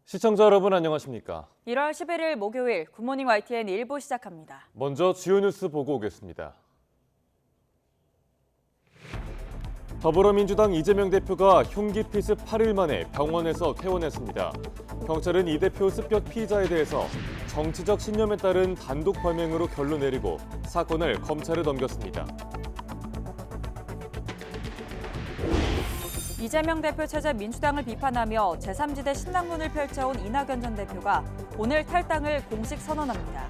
시청자 여러분 안녕하십니까? 1월 11일 목요일 굿모닝 YTN 1부 시작합니다. 먼저 주요 뉴스 보고 오겠습니다. 더불어민주당 이재명 대표가 흉기 피습 8일 만에 병원에서 퇴원했습니다. 경찰은 이 대표 습격 피의자에 대해서 정치적 신념에 따른 단독 범행으로 결론 내리고 사건을 검찰에 넘겼습니다. 이재명 대표 체제 민주당을 비판하며 제3지대 신당론을 펼쳐온 이낙연 전 대표가 오늘 탈당을 공식 선언합니다.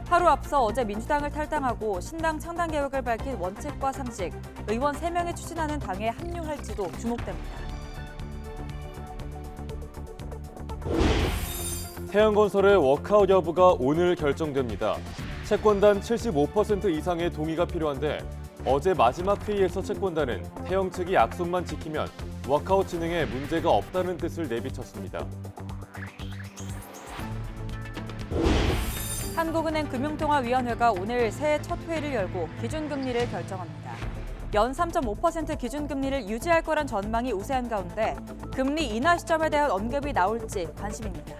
하루 앞서 어제 민주당을 탈당하고 신당 창당 계획을 밝힌 원칙과 상식, 의원 3명이 추진하는 당에 합류할지도 주목됩니다. 태양건설의 워크아웃 여부가 오늘 결정됩니다. 채권단 75% 이상의 동의가 필요한데 어제 마지막 회의에서 채권단은 태영 측이 약속만 지키면 워크아웃 진행에 문제가 없다는 뜻을 내비쳤습니다. 한국은행 금융통화위원회가 오늘 새해 첫 회의를 열고 기준금리를 결정합니다. 연 3.5% 기준금리를 유지할 거란 전망이 우세한 가운데 금리 인하 시점에 대한 언급이 나올지 관심입니다.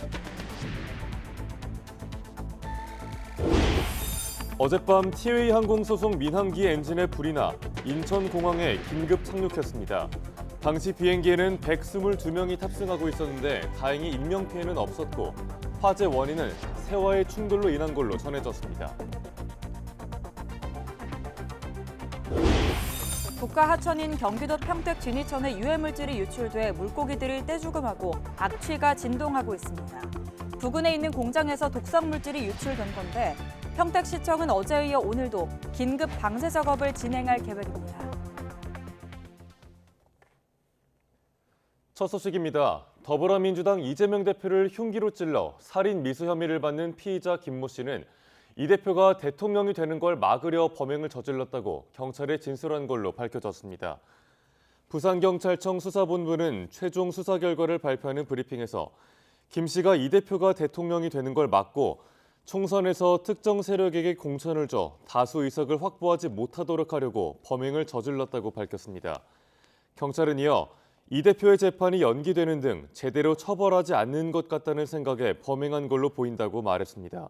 어젯밤 티웨이 항공 소속 민항기 엔진에 불이 나 인천공항에 긴급 착륙했습니다. 당시 비행기에는 122명이 탑승하고 있었는데 다행히 인명피해는 없었고 화재 원인은 새와의 충돌로 인한 걸로 전해졌습니다. 국가하천인 경기도 평택 진이천에 유해물질이 유출돼 물고기들을 떼죽음하고 악취가 진동하고 있습니다. 부근에 있는 공장에서 독성물질이 유출된 건데 평택시청은 어제에 이어 오늘도 긴급 방제 작업을 진행할 계획입니다. 첫 소식입니다. 더불어민주당 이재명 대표를 흉기로 찔러 살인 미수 혐의를 받는 피의자 김모 씨는 이 대표가 대통령이 되는 걸 막으려 범행을 저질렀다고 경찰에 진술한 걸로 밝혀졌습니다. 부산경찰청 수사본부는 최종 수사 결과를 발표하는 브리핑에서 김 씨가 이 대표가 대통령이 되는 걸 막고 총선에서 특정 세력에게 공천을 줘 다수 의석을 확보하지 못하도록 하려고 범행을 저질렀다고 밝혔습니다. 경찰은 이어 이 대표의 재판이 연기되는 등 제대로 처벌하지 않는 것 같다는 생각에 범행한 걸로 보인다고 말했습니다.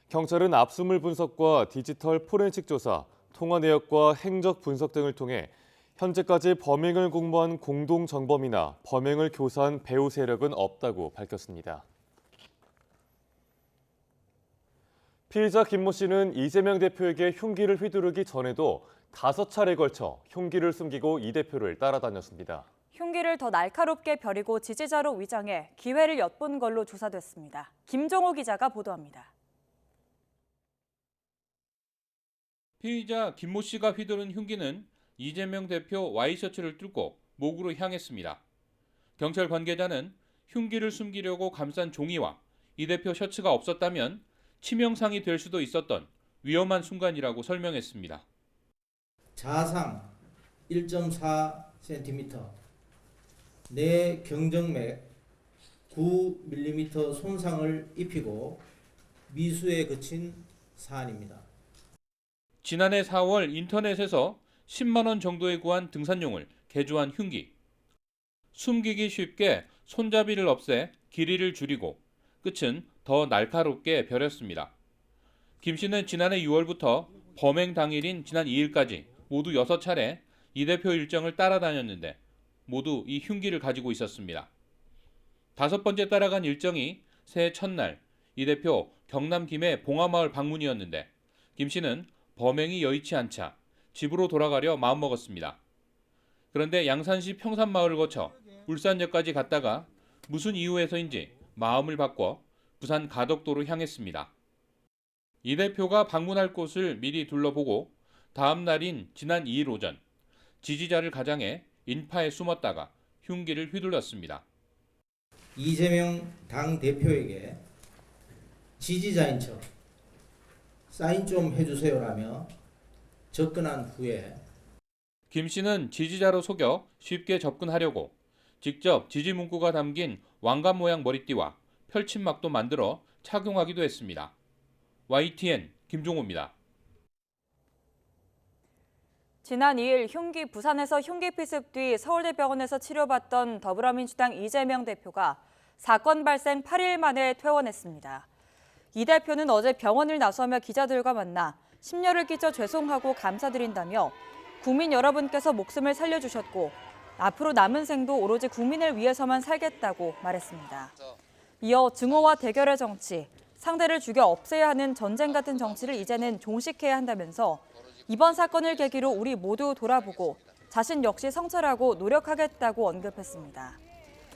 경찰은 압수물 분석과 디지털 포렌식 조사, 통화 내역과 행적 분석 등을 통해 현재까지 범행을 공모한 공동 정범이나 범행을 교사한 배후 세력은 없다고 밝혔습니다. 피의자 김모 씨는 이재명 대표에게 흉기를 휘두르기 전에도 5차례에 걸쳐 흉기를 숨기고 이 대표를 따라다녔습니다. 흉기를 더 날카롭게 벼리고 지지자로 위장해 기회를 엿본 걸로 조사됐습니다. 김종호 기자가 보도합니다. 피의자 김모 씨가 휘두른 흉기는 이재명 대표 와이셔츠를 뚫고 목으로 향했습니다. 경찰 관계자는 흉기를 숨기려고 감싼 종이와 이 대표 셔츠가 없었다면 치명상이 될 수도 있었던 위험한 순간이라고 설명했습니다. 자상 1.4cm, 내 경정맥 9mm 손상을 입히고 미수에 그친 사안입니다. 지난해 4월 인터넷에서 10만 원 정도에 구한 등산용을 개조한 흉기. 숨기기 쉽게 손잡이를 없애 길이를 줄이고 끝은 더 날카롭게 벼렸습니다. 김 씨는 지난해 6월부터 범행 당일인 지난 2일까지 모두 6차례 이 대표 일정을 따라다녔는데 모두 이 흉기를 가지고 있었습니다. 5번째 따라간 일정이 새해 첫날 이 대표 경남 김해 봉화마을 방문이었는데 김 씨는 범행이 여의치 않자 집으로 돌아가려 마음먹었습니다. 그런데 양산시 평산마을을 거쳐 울산역까지 갔다가 무슨 이유에서인지 마음을 바꿔 부산 가덕도로 향했습니다. 이 대표가 방문할 곳을 미리 둘러보고 다음 날인 지난 2일 오전 지지자를 가장해 인파에 숨었다가 흉기를 휘둘렀습니다. 이재명 당대표에게 지지자인 척 사인 좀 해주세요라며 접근한 후에 김 씨는 지지자로 속여 쉽게 접근하려고 직접 지지 문구가 담긴 왕관 모양 머리띠와 펼침막도 만들어 착용하기도 했습니다. YTN 김종호입니다. 지난 2일 부산에서 흉기 피습 뒤 서울대병원에서 치료받던 더불어민주당 이재명 대표가 사건 발생 8일 만에 퇴원했습니다. 이 대표는 어제 병원을 나서며 기자들과 만나 심려를 끼쳐 죄송하고 감사드린다며 국민 여러분께서 목숨을 살려주셨고 앞으로 남은 생도 오로지 국민을 위해서만 살겠다고 말했습니다. 이어 증오와 대결의 정치, 상대를 죽여 없애야 하는 전쟁 같은 정치를 이제는 종식해야 한다면서 이번 사건을 계기로 우리 모두 돌아보고 자신 역시 성찰하고 노력하겠다고 언급했습니다.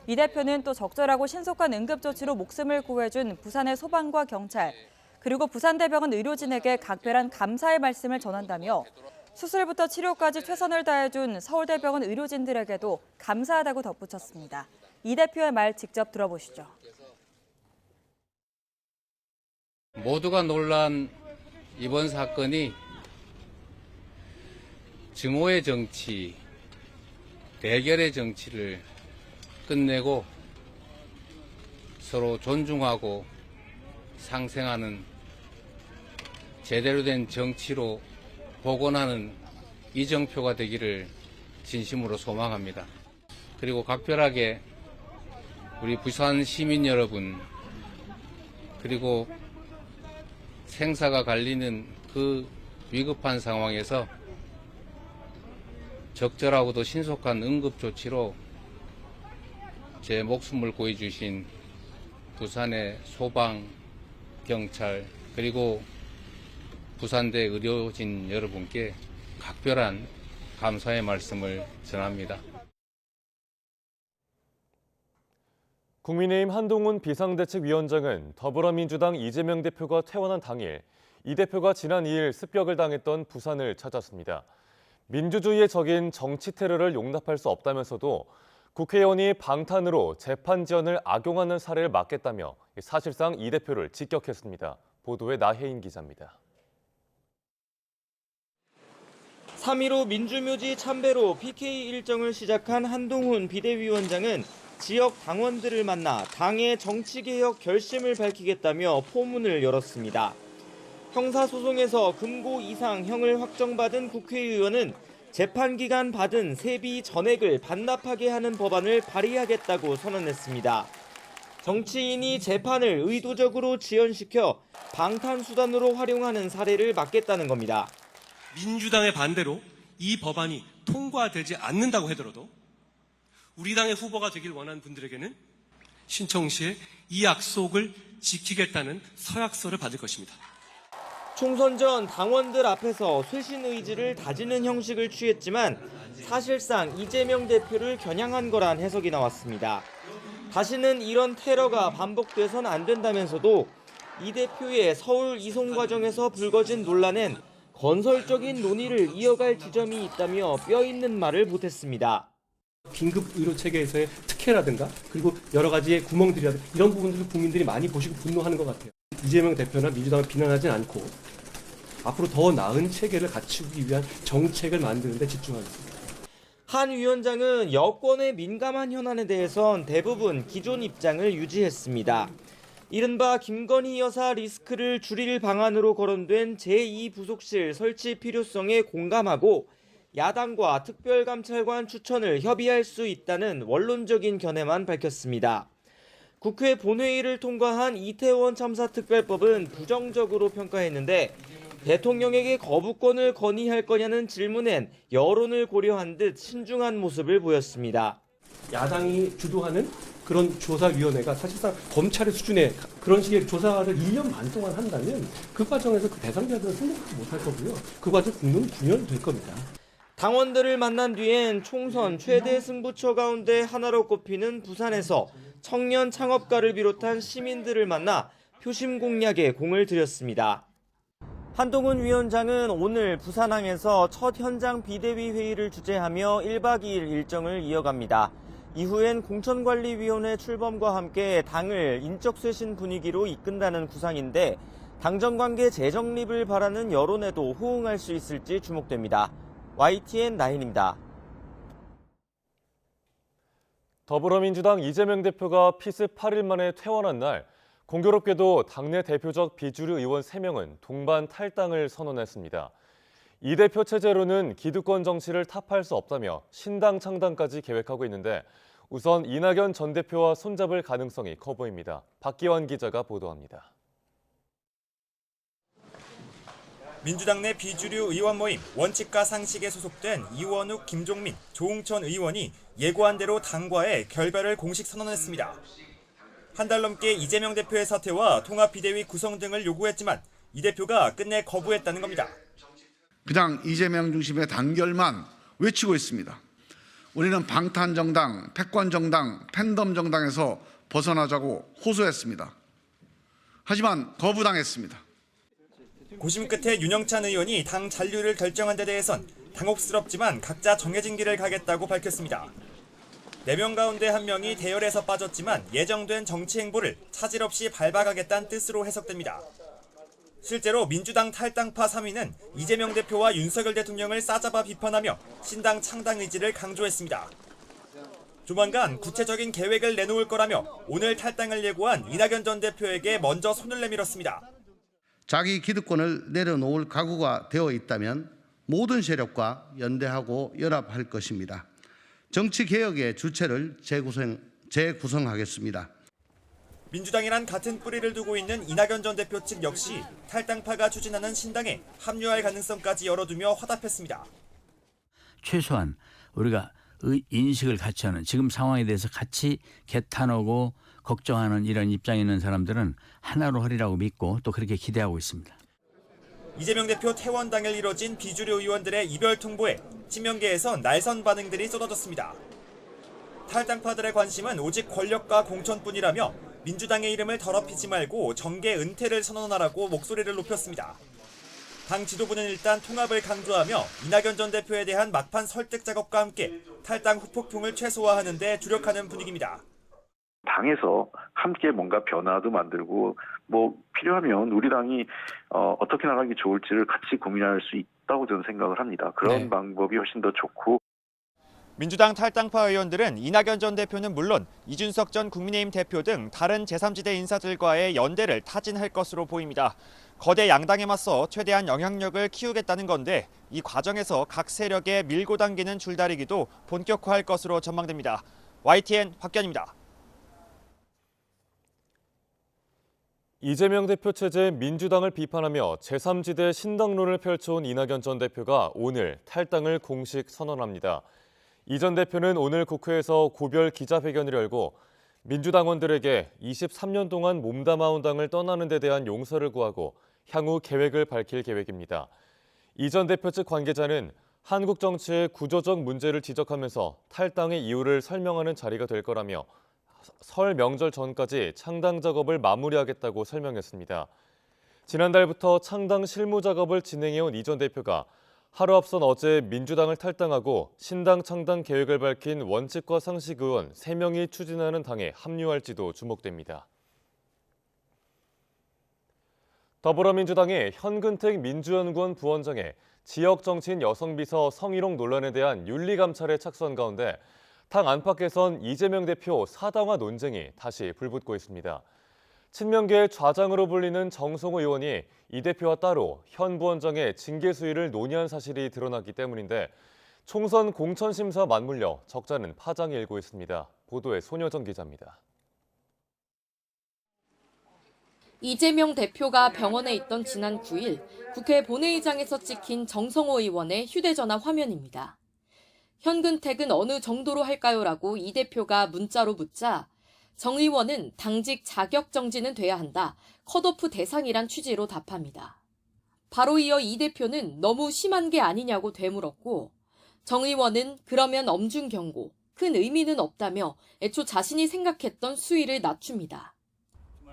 이 대표는 또 적절하고 신속한 응급조치로 목숨을 구해준 부산의 소방과 경찰, 그리고 부산대병원 의료진에게 각별한 감사의 말씀을 전한다며 수술부터 치료까지 최선을 다해준 서울대병원 의료진들에게도 감사하다고 덧붙였습니다. 이 대표의 말 직접 들어보시죠. 모두가 놀란 이번 사건이 증오의 정치, 대결의 정치를 끝내고 서로 존중하고 상생하는 제대로 된 정치로 복원하는 이정표가 되기를 진심으로 소망합니다. 그리고 각별하게 우리 부산 시민 여러분, 그리고 생사가 갈리는 그 위급한 상황에서 적절하고도 신속한 응급조치로 제 목숨을 구해주신 부산의 소방, 경찰, 그리고 부산대 의료진 여러분께 각별한 감사의 말씀을 전합니다. 국민의힘 한동훈 비상대책위원장은 더불어민주당 이재명 대표가 퇴원한 당일 이 대표가 지난 2일 습격을 당했던 부산을 찾았습니다. 민주주의의 적인 정치 테러를 용납할 수 없다면서도 국회의원이 방탄으로 재판 지연을 악용하는 사례를 막겠다며 사실상 이 대표를 직격했습니다. 보도에 나혜인 기자입니다. 3.15 민주묘지 참배로 PK 일정을 시작한 한동훈 비대위원장은 지역 당원들을 만나 당의 정치개혁 결심을 밝히겠다며 포문을 열었습니다. 형사소송에서 금고 이상 형을 확정받은 국회의원은 재판기간 받은 세비 전액을 반납하게 하는 법안을 발의하겠다고 선언했습니다. 정치인이 재판을 의도적으로 지연시켜 방탄수단으로 활용하는 사례를 막겠다는 겁니다. 민주당의 반대로 이 법안이 통과되지 않는다고 하더라도 우리 당의 후보가 되길 원하는 분들에게는 신청 시에 이 약속을 지키겠다는 서약서를 받을 것입니다. 총선 전 당원들 앞에서 쇄신 의지를 다지는 형식을 취했지만 사실상 이재명 대표를 겨냥한 거란 해석이 나왔습니다. 다시는 이런 테러가 반복돼선 안 된다면서도 이 대표의 서울 이송 과정에서 불거진 논란엔 건설적인 논의를 이어갈 지점이 있다며 뼈있는 말을 보탰습니다. 긴급 의료 체계에서의 특혜라든가 그리고 여러 가지의 구멍들이라든가 이런 부분들을 국민들이 많이 보시고 분노하는 것 같아요. 이재명 대표나 민주당을 비난하진 않고 앞으로 더 나은 체계를 갖추기 위한 정책을 만드는 데 집중하겠습니다. 한 위원장은 여권의 민감한 현안에 대해선 대부분 기존 입장을 유지했습니다. 이른바 김건희 여사 리스크를 줄일 방안으로 거론된 제2부속실 설치 필요성에 공감하고 야당과 특별감찰관 추천을 협의할 수 있다는 원론적인 견해만 밝혔습니다. 국회 본회의를 통과한 이태원 참사 특별법은 부정적으로 평가했는데 대통령에게 거부권을 건의할 거냐는 질문엔 여론을 고려한 듯 신중한 모습을 보였습니다. 야당이 주도하는 그런 조사위원회가 사실상 검찰의 수준의 그런 식의 조사를 1년 반 동안 한다면 그 과정에서 그 대상자들은 승복하지 못할 거고요. 그 과정 국민은 분열될 겁니다. 당원들을 만난 뒤엔 총선 최대 승부처 가운데 하나로 꼽히는 부산에서 청년 창업가를 비롯한 시민들을 만나 표심 공략에 공을 들였습니다. 한동훈 위원장은 오늘 부산항에서 첫 현장 비대위 회의를 주재하며 1박 2일 일정을 이어갑니다. 이후엔 공천관리위원회 출범과 함께 당을 인적쇄신 분위기로 이끈다는 구상인데 당정관계 재정립을 바라는 여론에도 호응할 수 있을지 주목됩니다. YTN 나인입니다. 더불어민주당 이재명 대표가 피습 8일 만에 퇴원한 날 공교롭게도 당내 대표적 비주류 의원 3명은 동반 탈당을 선언했습니다. 이 대표 체제로는 기득권 정치를 타파할 수 없다며 신당 창당까지 계획하고 있는데 우선 이낙연 전 대표와 손잡을 가능성이 커 보입니다. 박기환 기자가 보도합니다. 민주당 내 비주류 의원 모임 원칙과 상식에 소속된 이원욱, 김종민, 조응천 의원이 예고한 대로 당과의 결별을 공식 선언했습니다. 한 달 넘게 이재명 대표의 사퇴와 통합비대위 구성 등을 요구했지만 이 대표가 끝내 거부했다는 겁니다. 그냥 이재명 중심의 단결만 외치고 있습니다. 우리는 방탄정당, 패권정당, 팬덤정당에서 벗어나자고 호소했습니다. 하지만 거부당했습니다. 고심 끝에 윤영찬 의원이 당 잔류를 결정한 데 대해선 당혹스럽지만 각자 정해진 길을 가겠다고 밝혔습니다. 4명 가운데 1명이 대열에서 빠졌지만 예정된 정치 행보를 차질 없이 밟아가겠다는 뜻으로 해석됩니다. 실제로 민주당 탈당파 3위는 이재명 대표와 윤석열 대통령을 싸잡아 비판하며 신당 창당 의지를 강조했습니다. 조만간 구체적인 계획을 내놓을 거라며 오늘 탈당을 예고한 이낙연 전 대표에게 먼저 손을 내밀었습니다. 자기 기득권을 내려놓을 각오가 되어 있다면 모든 세력과 연대하고 연합할 것입니다. 정치개혁의 주체를 재구성하겠습니다. 민주당이란 같은 뿌리를 두고 있는 이낙연 전 대표 측 역시 탈당파가 추진하는 신당에 합류할 가능성까지 열어두며 화답했습니다. 최소한 우리가 인식을 같이 하는 지금 상황에 대해서 같이 개탄하고 걱정하는 이런 입장에 있는 사람들은 하나로 하리라고 믿고 또 그렇게 기대하고 있습니다. 이재명 대표 퇴원 당일 이뤄진 비주류 의원들의 이별 통보에 친명계에선 날선 반응들이 쏟아졌습니다. 탈당파들의 관심은 오직 권력과 공천뿐이라며 민주당의 이름을 더럽히지 말고 정계 은퇴를 선언하라고 목소리를 높였습니다. 당 지도부는 일단 통합을 강조하며 이낙연 전 대표에 대한 막판 설득 작업과 함께 탈당 후폭풍을 최소화하는 데 주력하는 분위기입니다. 당에서 함께 뭔가 변화도 만들고 필요하면 우리 당이 어떻게 나가기 좋을지를 같이 고민할 수 있다고 저는 생각을 합니다. 그런 방법이 훨씬 더 좋고. 민주당 탈당파 의원들은 이낙연 전 대표는 물론 이준석 전 국민의힘 대표 등 다른 제3지대 인사들과의 연대를 타진할 것으로 보입니다. 거대 양당에 맞서 최대한 영향력을 키우겠다는 건데 이 과정에서 각 세력에 밀고 당기는 줄다리기도 본격화할 것으로 전망됩니다. YTN 박견입니다. 이재명 대표 체제의 민주당을 비판하며 제3지대 신당론을 펼쳐온 이낙연 전 대표가 오늘 탈당을 공식 선언합니다. 이 전 대표는 오늘 국회에서 고별 기자회견을 열고 민주당원들에게 23년 동안 몸담아온 당을 떠나는 데 대한 용서를 구하고 향후 계획을 밝힐 계획입니다. 이 전 대표 측 관계자는 한국 정치의 구조적 문제를 지적하면서 탈당의 이유를 설명하는 자리가 될 거라며 설 명절 전까지 창당 작업을 마무리하겠다고 설명했습니다. 지난달부터 창당 실무 작업을 진행해온 이 전 대표가 하루 앞선 어제 민주당을 탈당하고 신당 창당 계획을 밝힌 원칙과 상식 의원 3명이 추진하는 당에 합류할지도 주목됩니다. 더불어민주당의 현근택 민주연구원 부원장의 지역 정치인 여성 비서 성희롱 논란에 대한 윤리감찰에 착수한 가운데 당 안팎에선 이재명 대표 사당화 논쟁이 다시 불붙고 있습니다. 친명계의 좌장으로 불리는 정성호 의원이 이 대표와 따로 현 부원장의 징계 수위를 논의한 사실이 드러났기 때문인데 총선 공천심사 맞물려 적잖은 파장이 일고 있습니다. 보도에 손여정 기자입니다. 이재명 대표가 병원에 있던 지난 9일 국회 본회의장에서 찍힌 정성호 의원의 휴대전화 화면입니다. 현근택은 어느 정도로 할까요?라고 이 대표가 문자로 묻자 정 의원은 당직 자격 정지는 돼야 한다. 컷오프 대상이란 취지로 답합니다. 바로 이어 이 대표는 너무 심한 게 아니냐고 되물었고 정 의원은 그러면 엄중 경고, 큰 의미는 없다며 애초 자신이 생각했던 수위를 낮춥니다.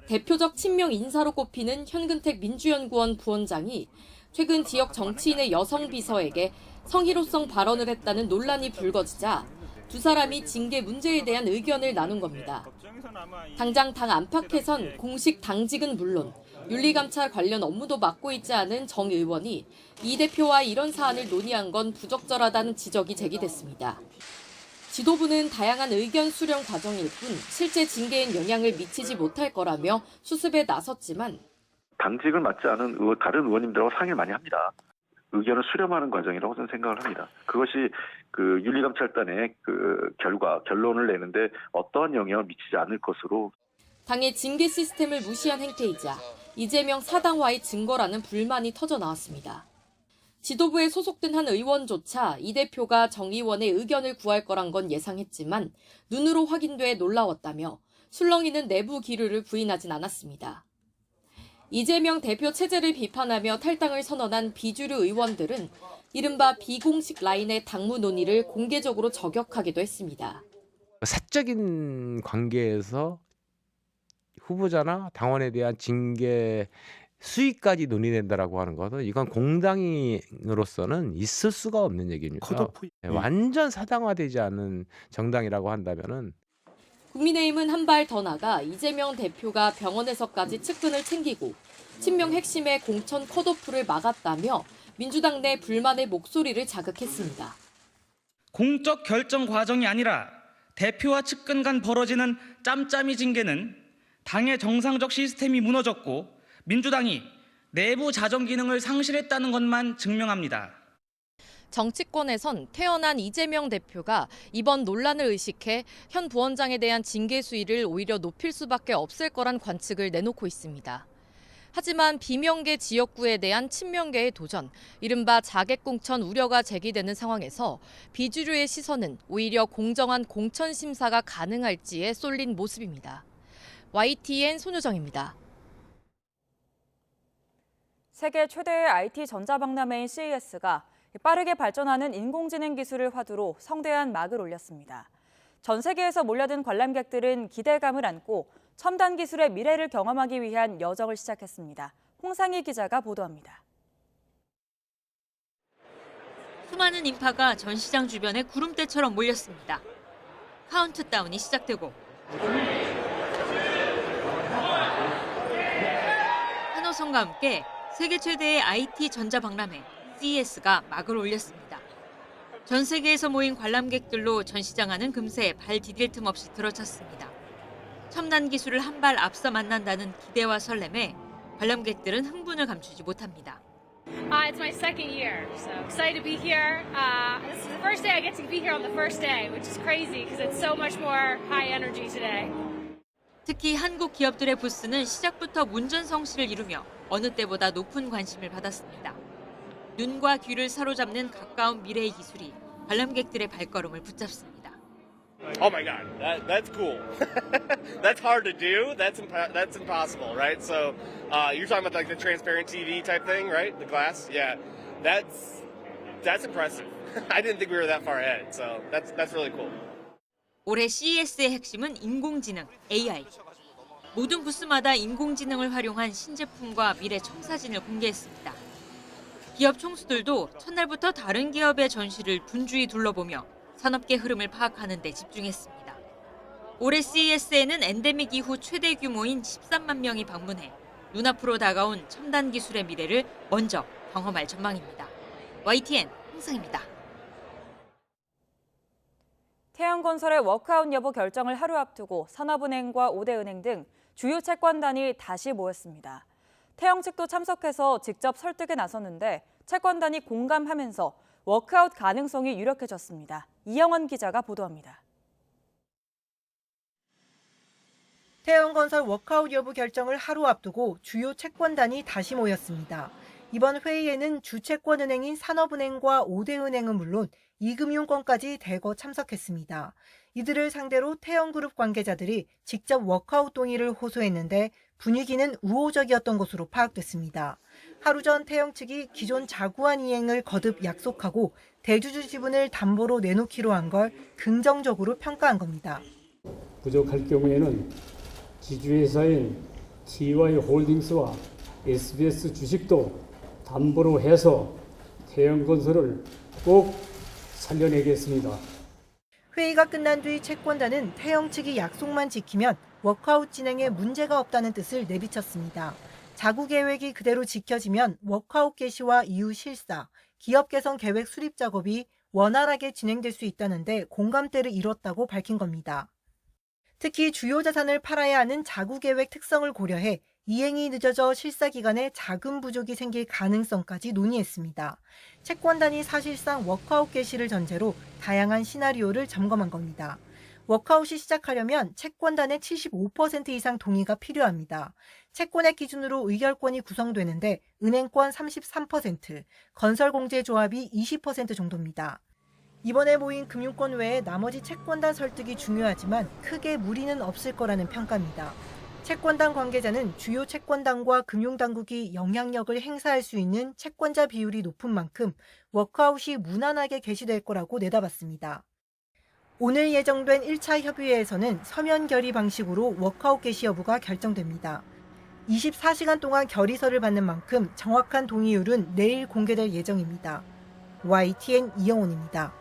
대표적 친명 인사로 꼽히는 현근택 민주연구원 부원장이 최근 지역 정치인의 여성 비서에게 성희롱성 발언을 했다는 논란이 불거지자 두 사람이 징계 문제에 대한 의견을 나눈 겁니다. 당장 당 안팎에선 공식 당직은 물론 윤리감찰 관련 업무도 맡고 있지 않은 정 의원이 이 대표와 이런 사안을 논의한 건 부적절하다는 지적이 제기됐습니다. 지도부는 다양한 의견 수렴 과정일 뿐 실제 징계엔 영향을 미치지 못할 거라며 수습에 나섰지만 당직을 맡지 않은 다른 의원님들하고 상의를 많이 합니다. 의견을 수렴하는 과정이라고 저는 생각을 합니다. 그것이 그 윤리감찰단의 그 결론을 내는데 어떠한 영향을 미치지 않을 것으로. 당의 징계 시스템을 무시한 행태이자 이재명 사당와의 증거라는 불만이 터져 나왔습니다. 지도부에 소속된 한 의원조차 이 대표가 정 의원의 의견을 구할 거란 건 예상했지만 눈으로 확인돼 놀라웠다며 술렁이는 내부 기류를 부인하진 않았습니다. 이재명 대표 체제를 비판하며 탈당을 선언한 비주류 의원들은 이른바 비공식 라인의 당무 논의를 공개적으로 저격하기도 했습니다. 사적인 관계에서 후보자나 당원에 대한 징계 수위까지 논의된다라고 하는 것은 이건 공당으로서는 있을 수가 없는 얘기입니다. 완전 사당화되지 않은 정당이라고 한다면은 국민의힘은 한 발 더 나가 이재명 대표가 병원에서까지 측근을 챙기고 친명 핵심의 공천 컷오프를 막았다며 민주당 내 불만의 목소리를 자극했습니다. 공적 결정 과정이 아니라 대표와 측근 간 벌어지는 짬짬이 징계는 당의 정상적 시스템이 무너졌고 민주당이 내부 자정 기능을 상실했다는 것만 증명합니다. 정치권에선 태어난 이재명 대표가 이번 논란을 의식해 현 부원장에 대한 징계 수위를 오히려 높일 수밖에 없을 거란 관측을 내놓고 있습니다. 하지만 비명계 지역구에 대한 친명계의 도전, 이른바 자객공천 우려가 제기되는 상황에서 비주류의 시선은 오히려 공정한 공천 심사가 가능할지에 쏠린 모습입니다. YTN 손유정입니다. 세계 최대의 IT 전자박람회인 CES가 빠르게 발전하는 인공지능 기술을 화두로 성대한 막을 올렸습니다. 전 세계에서 몰려든 관람객들은 기대감을 안고 첨단 기술의 미래를 경험하기 위한 여정을 시작했습니다. 홍상희 기자가 보도합니다. 수많은 인파가 전시장 주변에 구름대처럼 몰렸습니다. 카운트다운이 시작되고 환호성과 함께 세계 최대의 IT 전자박람회 CES가 막을 올렸습니다. 전 세계에서 모인 관람객들로 전시장 안은 금세 발 디딜 틈 없이 들어찼습니다. 첨단 기술을 한 발 앞서 만난다는 기대와 설렘에 관람객들은 흥분을 감추지 못합니다. It's my second year, so excited to be here. This is the first day I get to be here on the first day, which is crazy because it's so much more high energy today. 특히 한국 기업들의 부스는 시작부터 문전성시를 이루며 어느 때보다 높은 관심을 받았습니다. 눈과 귀를 사로잡는 가까운 미래의 기술이 관람객들의 발걸음을 붙잡습니다. Oh my God, that's cool. That's hard to do. That's impossible, right? So you're talking about like the transparent TV type thing, right? The glass, yeah. That's impressive. I didn't think we were that far ahead, so that's really cool. 올해 CES의 핵심은 인공지능, AI. 모든 부스마다 인공지능을 활용한 신제품과 미래 청사진을 공개했습니다. 기업 총수들도 첫날부터 다른 기업의 전시를 분주히 둘러보며 산업계 흐름을 파악하는 데 집중했습니다. 올해 CES에는 엔데믹 이후 최대 규모인 13만 명이 방문해 눈앞으로 다가온 첨단 기술의 미래를 먼저 경험할 전망입니다. YTN 홍상입니다. 태양건설의 워크아웃 여부 결정을 하루 앞두고 산업은행과 5대 은행 등 주요 채권단이 다시 모였습니다. 태영 측도 참석해서 직접 설득에 나섰는데 채권단이 공감하면서 워크아웃 가능성이 유력해졌습니다. 이영원 기자가 보도합니다. 태영건설 워크아웃 여부 결정을 하루 앞두고 주요 채권단이 다시 모였습니다. 이번 회의에는 주채권은행인 산업은행과 5대 은행은 물론 이금융권까지 대거 참석했습니다. 이들을 상대로 태영그룹 관계자들이 직접 워크아웃 동의를 호소했는데 분위기는 우호적이었던 것으로 파악됐습니다. 하루 전 태영 측이 기존 자구안 이행을 거듭 약속하고 대주주 지분을 담보로 내놓기로 한 걸 긍정적으로 평가한 겁니다. 부족할 경우에는 지주회사인 TY홀딩스와 SBS 주식도 담보로 해서 태영건설을 꼭 살려내겠습니다. 회의가 끝난 뒤 채권단은 태영 측이 약속만 지키면 워크아웃 진행에 문제가 없다는 뜻을 내비쳤습니다. 자구 계획이 그대로 지켜지면 워크아웃 개시와 이후 실사, 기업 개선 계획 수립 작업이 원활하게 진행될 수 있다는데 공감대를 이뤘다고 밝힌 겁니다. 특히 주요 자산을 팔아야 하는 자구 계획 특성을 고려해 이행이 늦어져 실사 기간에 자금 부족이 생길 가능성까지 논의했습니다. 채권단이 사실상 워크아웃 개시를 전제로 다양한 시나리오를 점검한 겁니다. 워크아웃이 시작하려면 채권단의 75% 이상 동의가 필요합니다. 채권액 기준으로 의결권이 구성되는데 은행권 33%, 건설공제조합이 20% 정도입니다. 이번에 모인 금융권 외에 나머지 채권단 설득이 중요하지만 크게 무리는 없을 거라는 평가입니다. 채권단 관계자는 주요 채권단과 금융당국이 영향력을 행사할 수 있는 채권자 비율이 높은 만큼 워크아웃이 무난하게 개시될 거라고 내다봤습니다. 오늘 예정된 1차 협의회에서는 서면 결의 방식으로 워크아웃 개시 여부가 결정됩니다. 24시간 동안 결의서를 받는 만큼 정확한 동의율은 내일 공개될 예정입니다. YTN 이영훈입니다.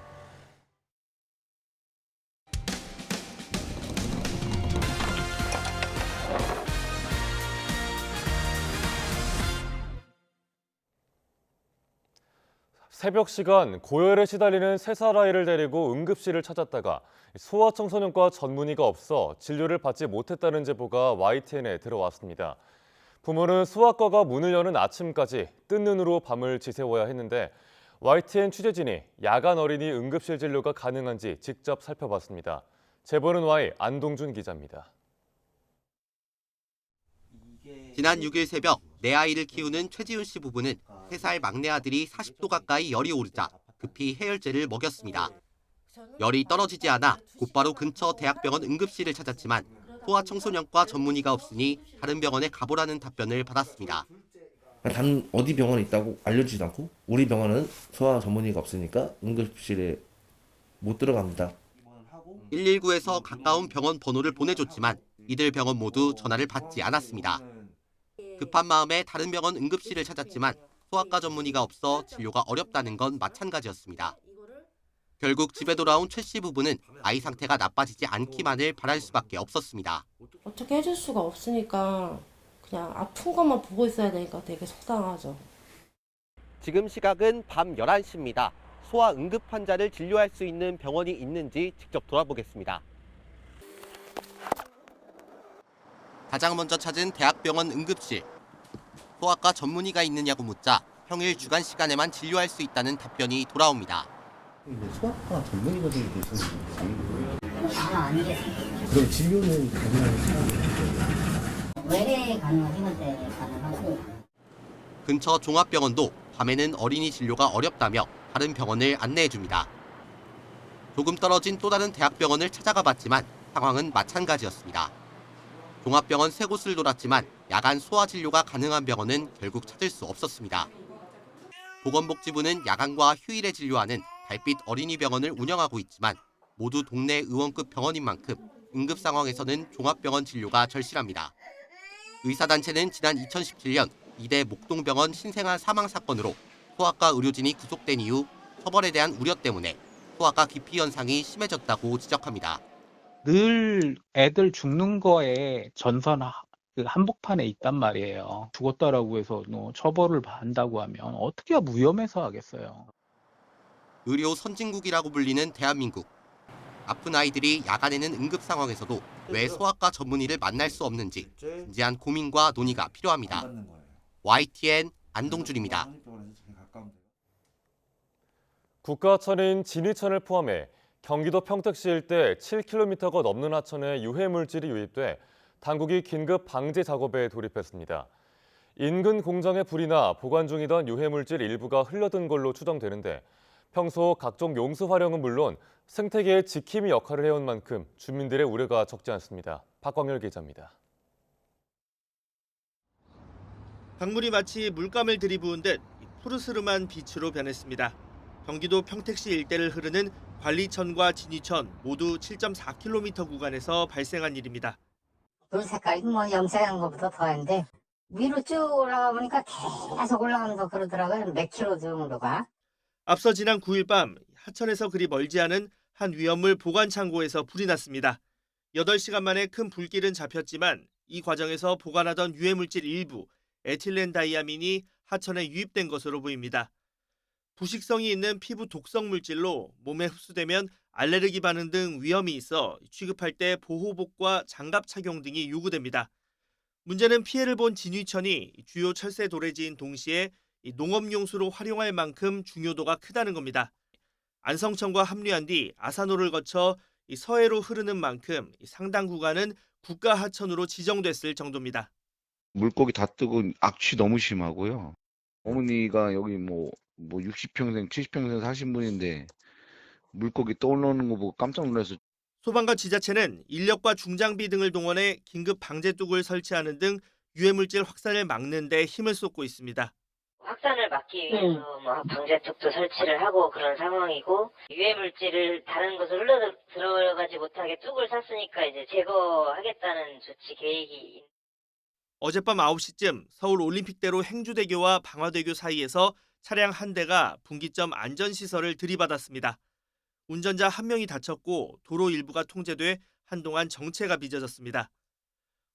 새벽 시간 고열에 시달리는 3살 아이를 데리고 응급실을 찾았다가 소아청소년과 전문의가 없어 진료를 받지 못했다는 제보가 YTN에 들어왔습니다. 부모는 소아과가 문을 여는 아침까지 뜬 눈으로 밤을 지새워야 했는데 YTN 취재진이 야간 어린이 응급실 진료가 가능한지 직접 살펴봤습니다. 제보는 Y 안동준 기자입니다. 지난 6일 새벽 내 아이를 키우는 최지훈 씨 부부는 3살 막내 아들이 40도 가까이 열이 오르자 급히 해열제를 먹였습니다. 열이 떨어지지 않아 곧바로 근처 대학병원 응급실을 찾았지만 소아청소년과 전문의가 없으니 다른 병원에 가보라는 답변을 받았습니다. 단 어디 병원에 있다고 알려주지도 않고 우리 병원은 소아 전문의가 없으니까 응급실에 못 들어갑니다. 119에서 가까운 병원 번호를 보내줬지만 이들 병원 모두 전화를 받지 않았습니다. 급한 마음에 다른 병원 응급실을 찾았지만 소아과 전문의가 없어 진료가 어렵다는 건 마찬가지였습니다. 결국 집에 돌아온 최 씨 부부는 아이 상태가 나빠지지 않기만을 바랄 수밖에 없었습니다. 어떻게 해줄 수가 없으니까 그냥 아픈 것만 보고 있어야 되니까 되게 속상하죠. 지금 시각은 밤 11시입니다. 소아 응급 환자를 진료할 수 있는 병원이 있는지 직접 돌아보겠습니다. 가장 먼저 찾은 대학병원 응급실. 소아과 전문의가 있느냐고 묻자 평일 주간 시간에만 진료할 수 있다는 답변이 돌아옵니다. 소아과 전문의가 있었는지 아니겠습니다. 그럼 진료는 가능한지 외래 가능하신 건데 가능하십니다. 근처 종합병원도 밤에는 어린이 진료가 어렵다며 다른 병원을 안내해줍니다. 조금 떨어진 또 다른 대학병원을 찾아가 봤지만 상황은 마찬가지였습니다. 종합병원 3곳을 돌았지만 야간 소아 진료가 가능한 병원은 결국 찾을 수 없었습니다. 보건복지부는 야간과 휴일에 진료하는 달빛 어린이병원을 운영하고 있지만 모두 동네 의원급 병원인 만큼 응급 상황에서는 종합병원 진료가 절실합니다. 의사단체는 지난 2017년 이대 목동병원 신생아 사망 사건으로 소아과 의료진이 구속된 이후 처벌에 대한 우려 때문에 소아과 기피 현상이 심해졌다고 지적합니다. 늘 애들 죽는 거에 전선 한복판에 있단 말이에요. 죽었다라고 해서 처벌을 한다고 하면 어떻게 무혐의서 하겠어요. 의료 선진국이라고 불리는 대한민국. 아픈 아이들이 야간에는 응급 상황에서도 왜 소아과 전문의를 만날 수 없는지 진지한 고민과 논의가 필요합니다. YTN 안동준입니다. 국가하천인 진이천을 포함해 경기도 평택시 일대 7km가 넘는 하천에 유해물질이 유입돼 당국이 긴급 방제 작업에 돌입했습니다. 인근 공장에 불이 나 보관 중이던 유해물질 일부가 흘러든 걸로 추정되는데 평소 각종 용수 활용은 물론 생태계의 지킴이 역할을 해온 만큼 주민들의 우려가 적지 않습니다. 박광열 기자입니다. 강물이 마치 물감을 들이부은 듯 푸르스름한 빛으로 변했습니다. 경기도 평택시 일대를 흐르는 관리천과 진이천 모두 7.4km 구간에서 발생한 일입니다. 물 색깔이 염색한 것보다 더한데 위로 쭉 올라가 보니까 계속 올라가면서 그러더라고요. 몇 킬로 정도가. 앞서 지난 9일 밤 하천에서 그리 멀지 않은 한 위험물 보관 창고에서 불이 났습니다. 8시간 만에 큰 불길은 잡혔지만 이 과정에서 보관하던 유해물질 일부 에틸렌 다이아민이 하천에 유입된 것으로 보입니다. 부식성이 있는 피부 독성 물질로 몸에 흡수되면 알레르기 반응 등 위험이 있어 취급할 때 보호복과 장갑 착용 등이 요구됩니다. 문제는 피해를 본 진위천이 주요 철새 도래지인 동시에 농업용수로 활용할 만큼 중요도가 크다는 겁니다. 안성천과 합류한 뒤 아산호를 거쳐 서해로 흐르는 만큼 상당 구간은 국가하천으로 지정됐을 정도입니다. 물고기 다 뜨고 악취 너무 심하고요. 어머니가 여기 뭐 60평생, 70평생 사신 분인데 물고기 떠오르는 거 보고 깜짝 놀라서. 소방과 지자체는 인력과 중장비 등을 동원해 긴급 방제뚝을 설치하는 등 유해물질 확산을 막는 데 힘을 쏟고 있습니다. 확산을 막기 위해서 방제턱도 설치를 하고 그런 상황이고, 유해물질을 다른 곳으로 흘러 들어가지 못하게 뚝을 샀으니까 이제 제거하겠다는 조치 계획이. 어젯밤 9시쯤 서울 올림픽대로 행주대교와 방화대교 사이에서 차량 한 대가 분기점 안전시설을 들이받았습니다. 운전자 1명이 다쳤고 도로 일부가 통제돼 한동안 정체가 빚어졌습니다.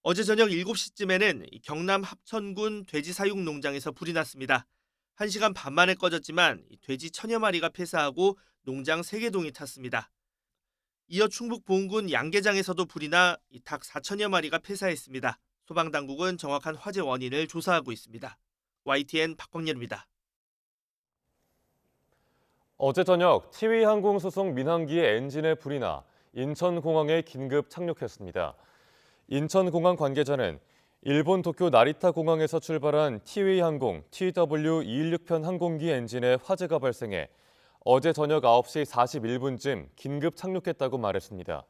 어제 저녁 7시쯤에는 경남 합천군 돼지 사육 농장에서 불이 났습니다. 1시간 반 만에 꺼졌지만 돼지 1000여 마리가 폐사하고 농장 3개동이 탔습니다. 이어 충북 보은군 양계장에서도 불이 나 닭 4000여 마리가 폐사했습니다. 소방당국은 정확한 화재 원인을 조사하고 있습니다. YTN 박광렬입니다. 어제 저녁 티웨이항공 소속 민항기의 엔진에 불이 나 인천공항에 긴급 착륙했습니다. 인천공항 관계자는 일본 도쿄 나리타 공항에서 출발한 티웨이항공 TW216편 항공기 엔진에 화재가 발생해 어제 저녁 9시 41분쯤 긴급 착륙했다고 말했습니다.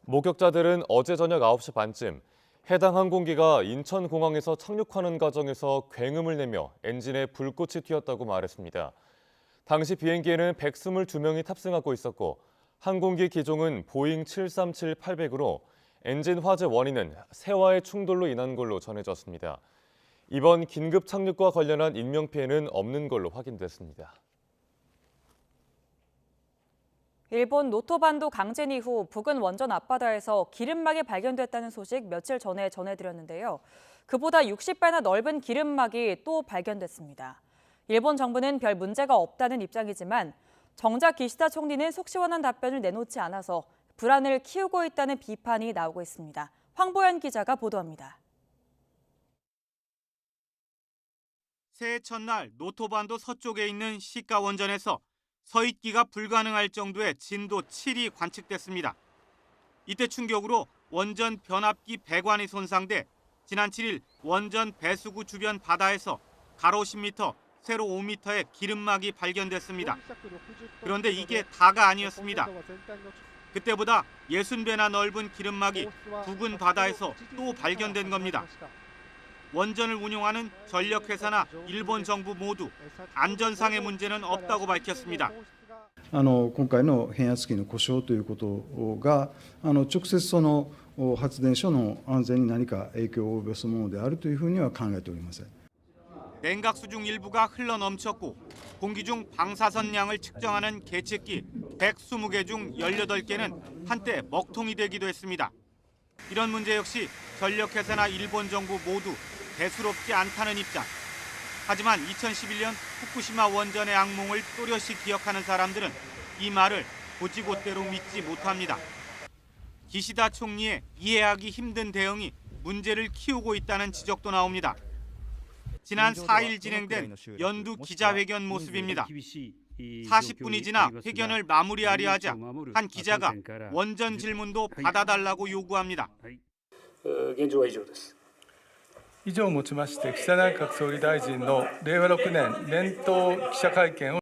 목격자들은 어제 저녁 9시 반쯤 해당 항공기가 인천공항에서 착륙하는 과정에서 굉음을 내며 엔진에 불꽃이 튀었다고 말했습니다. 당시 비행기에는 122명이 탑승하고 있었고 항공기 기종은 보잉 737-800으로 엔진 화재 원인은 세와의 충돌로 인한 걸로 전해졌습니다. 이번 긴급 착륙과 관련한 인명피해는 없는 걸로 확인됐습니다. 일본 노토반도 강진 이후 부근 원전 앞바다에서 기름막이 발견됐다는 소식 며칠 전에 전해드렸는데요. 그보다 60배나 넓은 기름막이 또 발견됐습니다. 일본 정부는 별 문제가 없다는 입장이지만 정작 기시다 총리는 속 시원한 답변을 내놓지 않아서 불안을 키우고 있다는 비판이 나오고 있습니다. 황보연 기자가 보도합니다. 새해 첫날 노토반도 서쪽에 있는 시카 원전에서 서있기가 불가능할 정도의 진도 7이 관측됐습니다. 이때 충격으로 원전 변압기 배관이 손상돼 지난 7일 원전 배수구 주변 바다에서 가로 10m, 세로 5m의 기름막이 발견됐습니다. 그런데 이게 다가 아니었습니다. 그때보다 60배나 넓은 기름막이 부근 바다에서 또 발견된 겁니다. 원전을 운용하는 전력회사나 일본 정부 모두 안전상의 문제는 없다고 밝혔습니다. 今回の変圧器の故障ということが直接その発電所の安全に何か影響を及ぼすものであるというふうには考えておりません。 냉각수 중 일부가 흘러 넘쳤고 공기 중 방사선량을 측정하는 계측기 120개 중 18개는 한때 먹통이 되기도 했습니다. 이런 문제 역시 전력회사나 일본 정부 모두 대수롭지 않다는 입장. 하지만 2011년 후쿠시마 원전의 악몽을 또렷이 기억하는 사람들은 이 말을 곧이곧대로 믿지 못합니다. 기시다 총리의 이해하기 힘든 대응이 문제를 키우고 있다는 지적도 나옵니다. 지난 4일 진행된 연두 기자회견 모습입니다. 40분이 지나 회견을 마무리하려 하자 한 기자가 원전 질문도 받아달라고 요구합니다. 以上をもちまして岸田内閣総理大臣の令和6年年頭記者会見を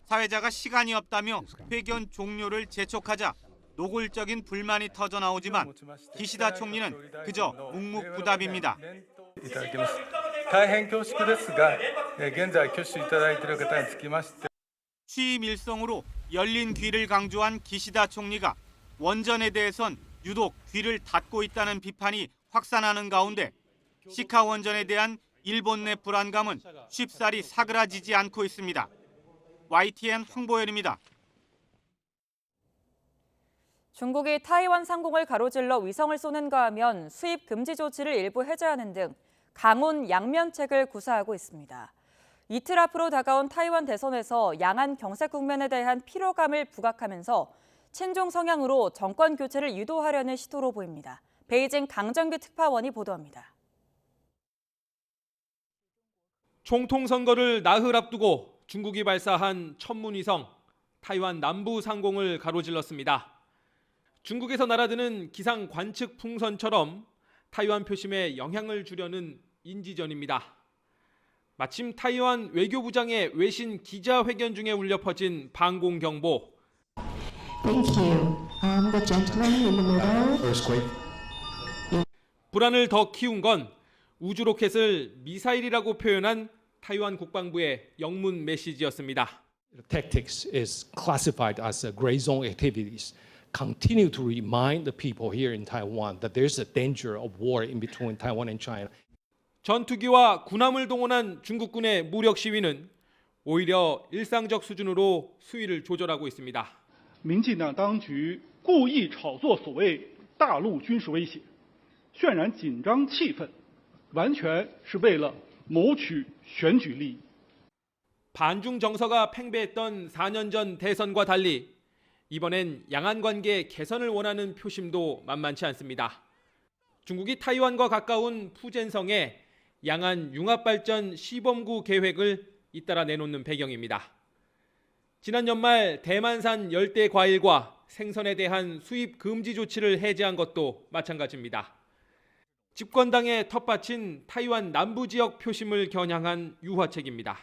사회자가 시간이 없다며 회견 종료를 재촉하자 노골적인 불만이 터져 나오지만 기시다 총리는 그저 묵묵부답입니다. いただきます。大変恐縮ですが、現在挙手いただいている方につきまして 취임 일성으로 열린 귀를 강조한 기시다 총리가 원전에 대해선 유독 귀를 닫고 있다는 비판이 확산하는 가운데 시카 원전에 대한 일본 내 불안감은 쉽사리 사그라지지 않고 있습니다. YTN 황보열입니다. 중국이 타이완 상공을 가로질러 위성을 쏘는가 하면 수입 금지 조치를 일부 해제하는 등 강온 양면책을 구사하고 있습니다. 이틀 앞으로 다가온 타이완 대선에서 양안 경제 국면에 대한 피로감을 부각하면서 친중 성향으로 정권 교체를 유도하려는 시도로 보입니다. 베이징 강정규 특파원이 보도합니다. 총통 선거를 나흘 앞두고 중국이 발사한 천문위성 타이완 남부 상공을 가로질렀습니다. 중국에서 날아드는 기상 관측 풍선처럼 타이완 표심에 영향을 주려는 인지전입니다. 마침 타이완 외교부장의 외신 기자회견 중에 울려 퍼진 방공 경보. 불안을 더 키운 건 우주 로켓을 미사일이라고 표현한 타이완 국방부의 영문 메시지였습니다. Tactics is classified as gray zone activities. Continue to remind the people here in Taiwan that there's a danger of war in between Taiwan and China. 전투기와 군함을 동원한 중국군의 무력 시위는 오히려 일상적 수준으로 수위를 조절하고 있습니다. 民进党当局故意炒作所谓大陆军事威胁，渲染紧张气氛，完全是为了谋取选举利益。 반중 정서가 팽배했던 4년 전 대선과 달리 이번엔 양안 관계 개선을 원하는 표심도 만만치 않습니다. 중국이 타이완과 가까운 푸젠성에 양안 융합발전 시범구 계획을 잇따라 내놓는 배경입니다. 지난 연말 대만산 열대 과일과 생선에 대한 수입 금지 조치를 해제한 것도 마찬가지입니다. 집권당의 텃밭인 타이완 남부 지역 표심을 겨냥한 유화책입니다.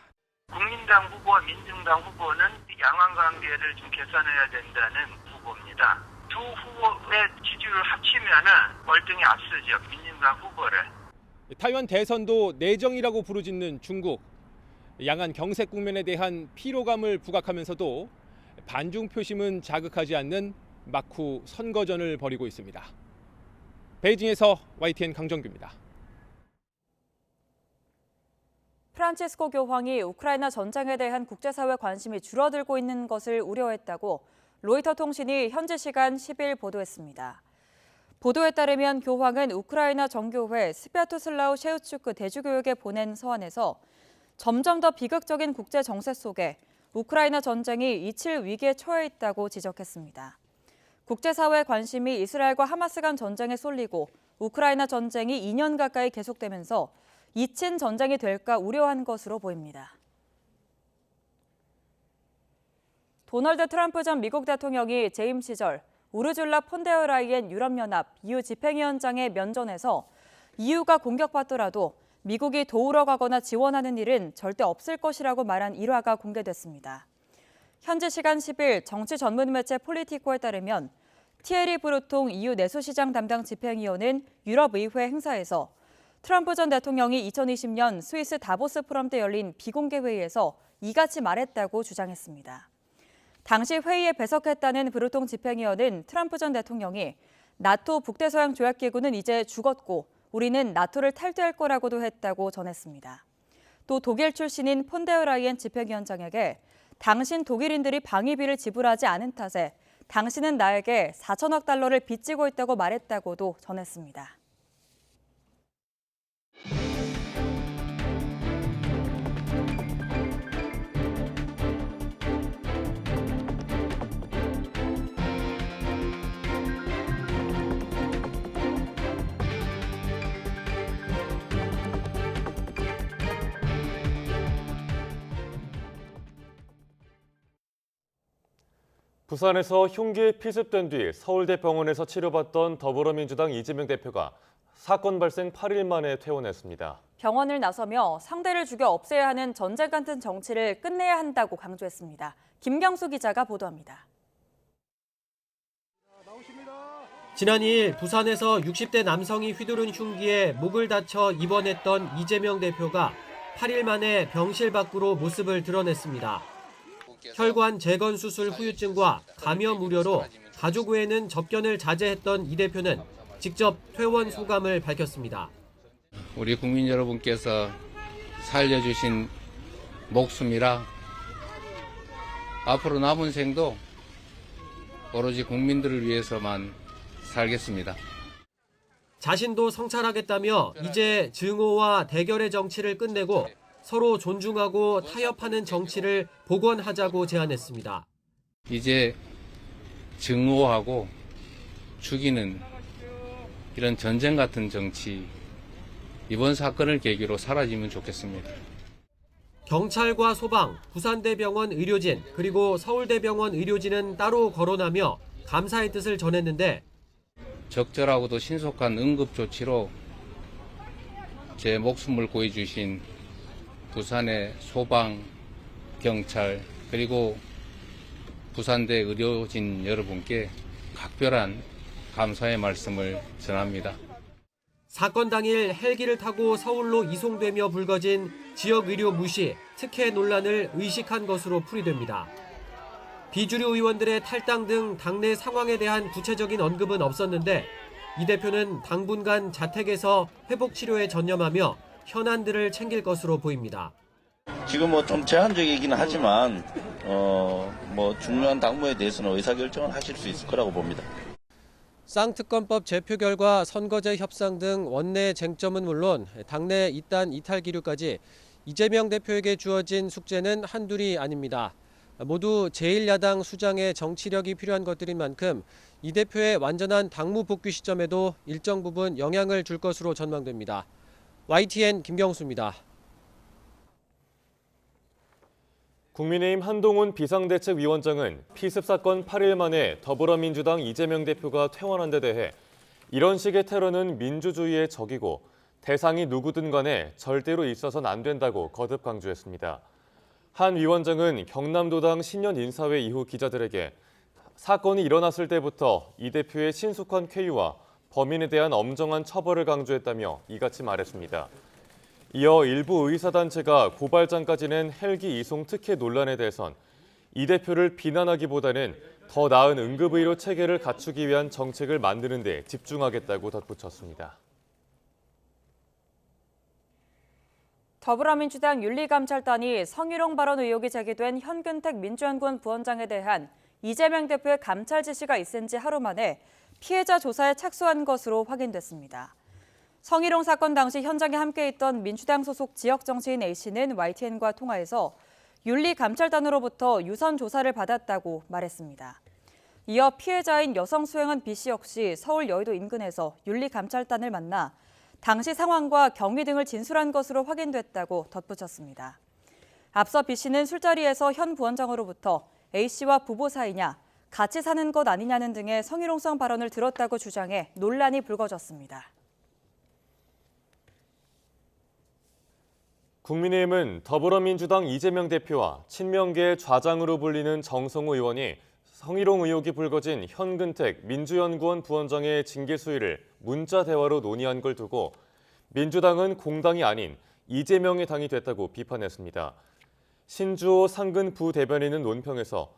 국민당 후보와 민중당 후보는 양안 관계를 좀 개선해야 된다는 후보입니다. 두 후보의 지지율을 합치면은 월등히 앞서죠. 민중당 후보를. 타이완 대선도 내정이라고 부르짖는 중국. 양안 경색 국면에 대한 피로감을 부각하면서도 반중 표심은 자극하지 않는 막후 선거전을 벌이고 있습니다. 베이징에서 YTN 강정규입니다. 프란치스코 교황이 우크라이나 전쟁에 대한 국제사회 관심이 줄어들고 있는 것을 우려했다고 로이터 통신이 현지 시간 10일 보도했습니다. 보도에 따르면 교황은 우크라이나 정교회 스비아토슬라우 셰우추크 대주교육에 보낸 서한에서 점점 더 비극적인 국제 정세 속에 우크라이나 전쟁이 이칠 위기에 처해 있다고 지적했습니다. 국제사회 관심이 이스라엘과 하마스 간 전쟁에 쏠리고 우크라이나 전쟁이 2년 가까이 계속되면서 이친 전쟁이 될까 우려한 것으로 보입니다. 도널드 트럼프 전 미국 대통령이 재임 시절 우르줄라 폰데어라이엔 유럽연합 EU 집행위원장의 면전에서 EU가 공격받더라도 미국이 도우러 가거나 지원하는 일은 절대 없을 것이라고 말한 일화가 공개됐습니다. 현지 시간 10일 정치 전문 매체 폴리티코에 따르면 티에리 브루통 EU 내수시장 담당 집행위원은 유럽의회 행사에서 트럼프 전 대통령이 2020년 스위스 다보스 포럼 때 열린 비공개 회의에서 이같이 말했다고 주장했습니다. 당시 회의에 배석했다는 브루통 집행위원은 트럼프 전 대통령이 나토 북대서양 조약기구는 이제 죽었고 우리는 나토를 탈퇴할 거라고도 했다고 전했습니다. 또 독일 출신인 폰데어라이엔 집행위원장에게 당신 독일인들이 방위비를 지불하지 않은 탓에 당신은 나에게 4천억 달러를 빚지고 있다고 말했다고도 전했습니다. 부산에서 흉기에 피습된 뒤 서울대 병원에서 치료받던 더불어민주당 이재명 대표가 사건 발생 8일 만에 퇴원했습니다. 병원을 나서며 상대를 죽여 없애야 하는 전쟁 같은 정치를 끝내야 한다고 강조했습니다. 김경수 기자가 보도합니다. 지난 2일 부산에서 60대 남성이 휘두른 흉기에 목을 다쳐 입원했던 이재명 대표가 8일 만에 병실 밖으로 모습을 드러냈습니다. 혈관 재건 수술 후유증과 감염 우려로 가족 외에는 접견을 자제했던 이 대표는 직접 퇴원 소감을 밝혔습니다. 우리 국민 여러분께서 살려주신 목숨이라 앞으로 남은 생도 오로지 국민들을 위해서만 살겠습니다. 자신도 성찰하겠다며 이제 증오와 대결의 정치를 끝내고 서로 존중하고 타협하는 정치를 복원하자고 제안했습니다. 이제 증오하고 죽이는 이런 전쟁 같은 정치, 이번 사건을 계기로 사라지면 좋겠습니다. 경찰과 소방, 부산대병원 의료진, 그리고 서울대병원 의료진은 따로 거론하며 감사의 뜻을 전했는데 적절하고도 신속한 응급조치로 제 목숨을 구해주신 부산의 소방, 경찰, 그리고 부산대 의료진 여러분께 각별한 감사의 말씀을 전합니다. 사건 당일 헬기를 타고 서울로 이송되며 불거진 지역 의료 무시, 특혜 논란을 의식한 것으로 풀이됩니다. 비주류 의원들의 탈당 등 당내 상황에 대한 구체적인 언급은 없었는데 이 대표는 당분간 자택에서 회복 치료에 전념하며 현안들을 챙길 것으로 보입니다. 지금 좀 제한적이긴 하지만 중요한 당무에 대해서는 의사결정을 하실 수 있을 거라고 봅니다. 쌍특검법 제표 결과 선거제 협상 등 원내 쟁점은 물론 당내 이단 이탈 기류까지 이재명 대표에게 주어진 숙제는 한둘이 아닙니다. 모두 제1야당 수장의 정치력이 필요한 것들인 만큼 이 대표의 완전한 당무 복귀 시점에도 일정 부분 영향을 줄 것으로 전망됩니다. YTN 김경수입니다. 국민의힘 한동훈 비상대책위원장은 피습 사건 8일 만에 더불어민주당 이재명 대표가 퇴원한 데 대해 이런 식의 테러는 민주주의의 적이고 대상이 누구든 간에 절대로 있어서는 안 된다고 거듭 강조했습니다. 한 위원장은 경남도당 신년 인사회 이후 기자들에게 사건이 일어났을 때부터 이 대표의 신속한 쾌유와 범인에 대한 엄정한 처벌을 강조했다며 이같이 말했습니다. 이어 일부 의사단체가 고발장까지 낸 헬기 이송 특혜 논란에 대해선 이 대표를 비난하기보다는 더 나은 응급의료 체계를 갖추기 위한 정책을 만드는 데 집중하겠다고 덧붙였습니다. 더불어민주당 윤리감찰단이 성희롱 발언 의혹이 제기된 현근택 민주연구원 부원장에 대한 이재명 대표의 감찰 지시가 있은 지 하루 만에 피해자 조사에 착수한 것으로 확인됐습니다. 성희롱 사건 당시 현장에 함께 있던 민주당 소속 지역 정치인 A씨는 YTN과 통화에서 윤리감찰단으로부터 유선 조사를 받았다고 말했습니다. 이어 피해자인 여성 수행원 B씨 역시 서울 여의도 인근에서 윤리감찰단을 만나 당시 상황과 경위 등을 진술한 것으로 확인됐다고 덧붙였습니다. 앞서 B씨는 술자리에서 현 부원장으로부터 A씨와 부부 사이냐, 같이 사는 것 아니냐는 등의 성희롱성 발언을 들었다고 주장해 논란이 불거졌습니다. 국민의힘은 더불어민주당 이재명 대표와 친명계의 좌장으로 불리는 정성호 의원이 성희롱 의혹이 불거진 현근택 민주연구원 부원장의 징계 수위를 문자 대화로 논의한 걸 두고 민주당은 공당이 아닌 이재명의 당이 됐다고 비판했습니다. 신주호 상근 부대변인은 논평에서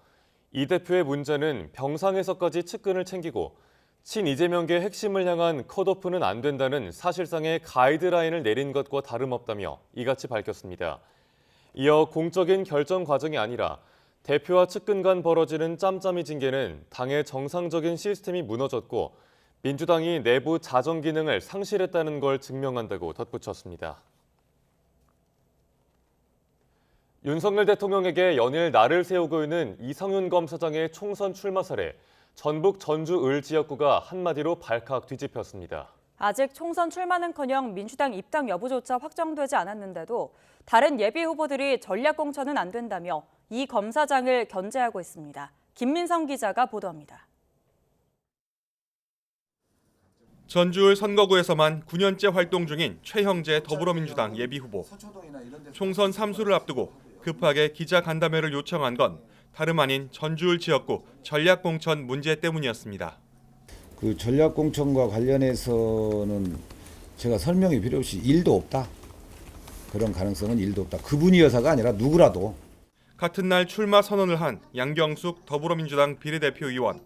이 대표의 문제는 병상에서까지 측근을 챙기고 친 이재명계의 핵심을 향한 컷오프는 안 된다는 사실상의 가이드라인을 내린 것과 다름없다며 이같이 밝혔습니다. 이어 공적인 결정 과정이 아니라 대표와 측근 간 벌어지는 짬짬이 징계는 당의 정상적인 시스템이 무너졌고 민주당이 내부 자정 기능을 상실했다는 걸 증명한다고 덧붙였습니다. 윤석열 대통령에게 연일 날을 세우고 있는 이상윤 검사장의 총선 출마 사례, 전북 전주 을 지역구가 한마디로 발칵 뒤집혔습니다. 아직 총선 출마는커녕 민주당 입당 여부조차 확정되지 않았는데도 다른 예비 후보들이 전략 공천은 안 된다며 이 검사장을 견제하고 있습니다. 김민성 기자가 보도합니다. 전주을 선거구에서만 9년째 활동 중인 최형재 더불어민주당 예비후보. 총선 3수를 앞두고 급하게 기자간담회를 요청한 건 다름 아닌 전주을 지역구 전략공천 문제 때문이었습니다. 그 전략공천과 관련해서는 제가 설명이 필요 없이 일도 없다. 그런 가능성은 일도 없다. 그분이어서가 아니라 누구라도. 같은 날 출마 선언을 한 양경숙 더불어민주당 비례대표 의원.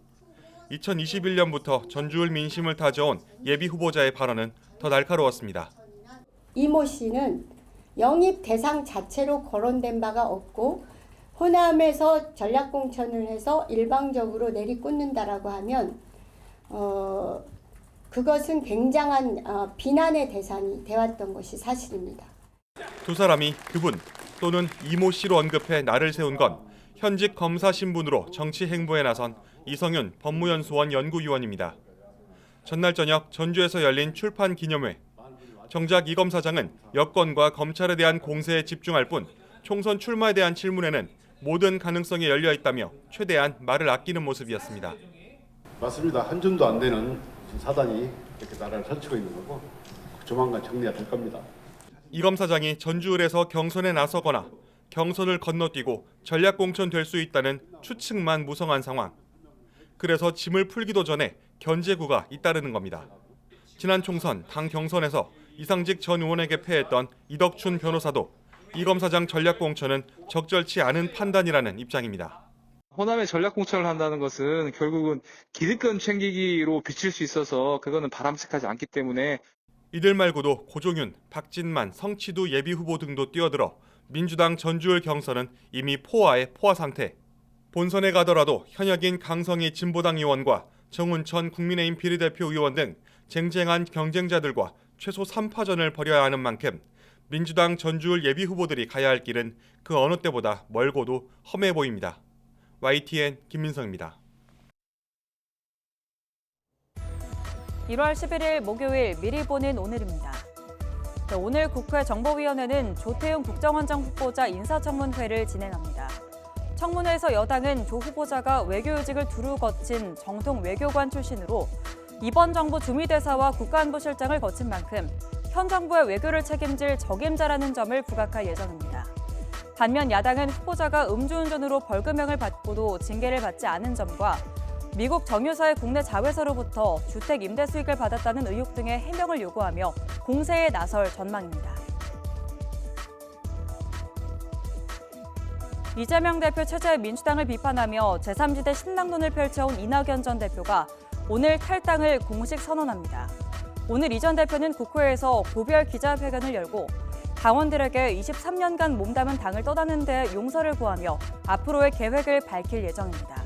2021년부터 전주을 민심을 다져온 예비 후보자의 발언은 더 날카로웠습니다. 이모 씨는 영입 대상 자체로 거론된 바가 없고 호남에서 전략공천을 해서 일방적으로 내리꽂는다라고 하면 그것은 굉장한 비난의 대상이 되었던 것이 사실입니다. 두 사람이 그분 또는 이모 씨로 언급해 날을 세운 건 현직 검사 신분으로 정치 행보에 나선 이성윤 법무연수원 연구위원입니다. 전날 저녁 전주에서 열린 출판 기념회. 정작 이검 사장은 여권과 검찰에 대한 공세에 집중할 뿐 총선 출마에 대한 질문에는 모든 가능성이 열려 있다며 최대한 말을 아끼는 모습이었습니다. 맞습니다. 한 줌도 안 되는 사단이 이렇게 나라를 설치고 있는 거고 조만간 정리가 될 겁니다. 이검 사장이 전주을에서 경선에 나서거나 경선을 건너뛰고 전략공천 될 수 있다는 추측만 무성한 상황. 그래서 짐을 풀기도 전에 견제구가 잇따르는 겁니다. 지난 총선 당 경선에서 이상직 전 의원에게 패했던 이덕춘 변호사도 이검 사장 전략공천은 적절치 않은 판단이라는 입장입니다. 호남에 전략공천을 한다는 것은 결국은 기득권 챙기기로 비칠 수 있어서 그거는 바람직하지 않기 때문에 이들 말고도 고종윤, 박진만, 성치두 예비후보 등도 뛰어들어 민주당 전주을 경선은 이미 포화의 포화 상태. 본선에 가더라도 현역인 강성희 진보당 의원과 정운천 국민의힘 비례대표 의원 등 쟁쟁한 경쟁자들과 최소 3파전을 벌여야 하는 만큼 민주당 전주을 예비후보들이 가야 할 길은 그 어느 때보다 멀고도 험해 보입니다. YTN 김민성입니다. 1월 11일 목요일 미리 보는 오늘입니다. 오늘 국회 정보위원회는 조태용 국정원장 후보자 인사청문회를 진행합니다. 청문회에서 여당은 조 후보자가 외교요직을 두루 거친 정통 외교관 출신으로 이번 정부 주미대사와 국가안보실장을 거친 만큼 현 정부의 외교를 책임질 적임자라는 점을 부각할 예정입니다. 반면 야당은 후보자가 음주운전으로 벌금형을 받고도 징계를 받지 않은 점과 미국 정유사의 국내 자회사로부터 주택 임대 수익을 받았다는 의혹 등의 해명을 요구하며 공세에 나설 전망입니다. 이재명 대표 체제의 민주당을 비판하며 제3지대 신당론을 펼쳐온 이낙연 전 대표가 오늘 탈당을 공식 선언합니다. 오늘 이 전 대표는 국회에서 고별 기자회견을 열고 당원들에게 23년간 몸담은 당을 떠나는 데 용서를 구하며 앞으로의 계획을 밝힐 예정입니다.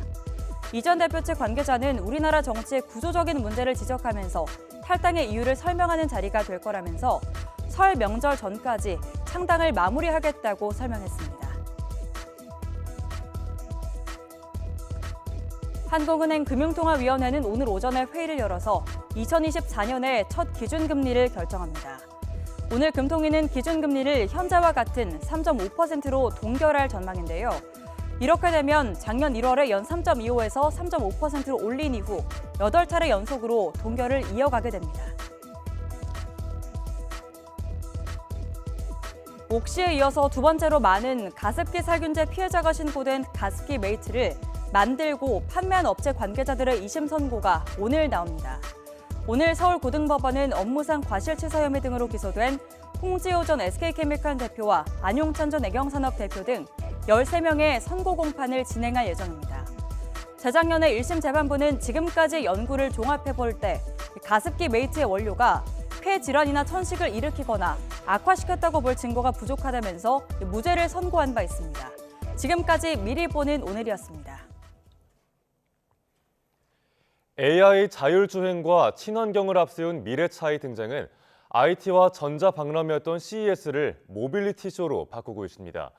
이 전 대표 측 관계자는 우리나라 정치의 구조적인 문제를 지적하면서 탈당의 이유를 설명하는 자리가 될 거라면서 설 명절 전까지 창당을 마무리하겠다고 설명했습니다. 한국은행 금융통화위원회는 오늘 오전에 회의를 열어서 2024년에 첫 기준금리를 결정합니다. 오늘 금통위는 기준금리를 현재와 같은 3.5%로 동결할 전망인데요. 이렇게 되면 작년 1월에 연 3.25에서 3.5%로 올린 이후 8차례 연속으로 동결을 이어가게 됩니다. 옥시에 이어서 두 번째로 많은 가습기 살균제 피해자가 신고된 가습기 메이트를 만들고 판매한 업체 관계자들의 2심 선고가 오늘 나옵니다. 오늘 서울고등법원은 업무상 과실치사 혐의 등으로 기소된 홍지호 전 SK케미칼 대표와 안용찬 전 애경산업 대표 등 13명의 선고 공판을 진행할 예정입니다. 재작년에 1심 재판부는 지금까지 연구를 종합해볼 때 가습기 메이트의 원료가 폐 질환이나 천식을 일으키거나 악화시켰다고 볼 증거가 부족하다면서 무죄를 선고한 바 있습니다. 지금까지 미리 보는 오늘이었습니다. AI 자율주행과 친환경을 앞세운 미래차의 등장은 IT와 전자박람회였던 CES를 모빌리티쇼로 바꾸고 있습니다.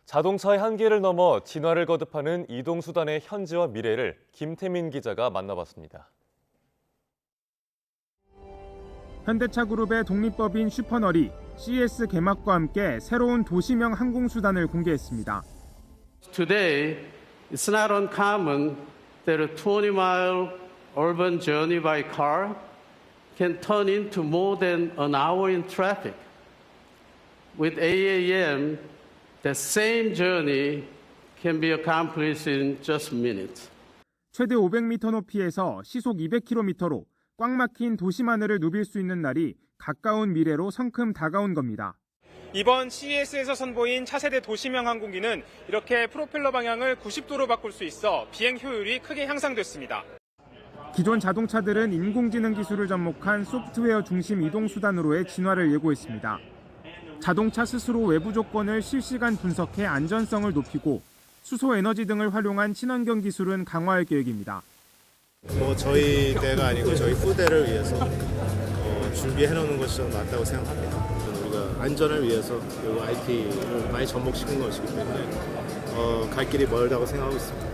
자동차의 한계를 넘어 진화를 거듭하는 이동수단의 현재와 미래를 김태민 기자가 만나봤습니다. 현대차 그룹의 독립법인 슈퍼널이 CES 개막과 함께 새로운 도시명 항공수단을 공개했습니다. Today, it's not uncommon that a 20-mile urban journey by car can turn into more than an hour in traffic. With AAM, the same journey can be accomplished in just minutes. 최대 500m 높이에서 시속 200km로 꽉 막힌 도심하늘을 누빌 수 있는 날이 가까운 미래로 성큼 다가온 겁니다. 이번 CES에서 선보인 차세대 도시명 항공기는 이렇게 프로펠러 방향을 90도로 바꿀 수 있어 비행 효율이 크게 향상됐습니다. 기존 자동차들은 인공지능 기술을 접목한 소프트웨어 중심 이동수단으로의 진화를 예고했습니다. 자동차 스스로 외부 조건을 실시간 분석해 안전성을 높이고 수소 에너지 등을 활용한 친환경 기술은 강화할 계획입니다. 저희 때가 아니고 저희 후대를 위해서 준비해 놓는 것이 맞다고 생각합니다. 우리가 안전을 위해서 그리고 IT를 많이 접목시킨 것이기 때문에 갈 길이 멀다고 생각하고 있습니다.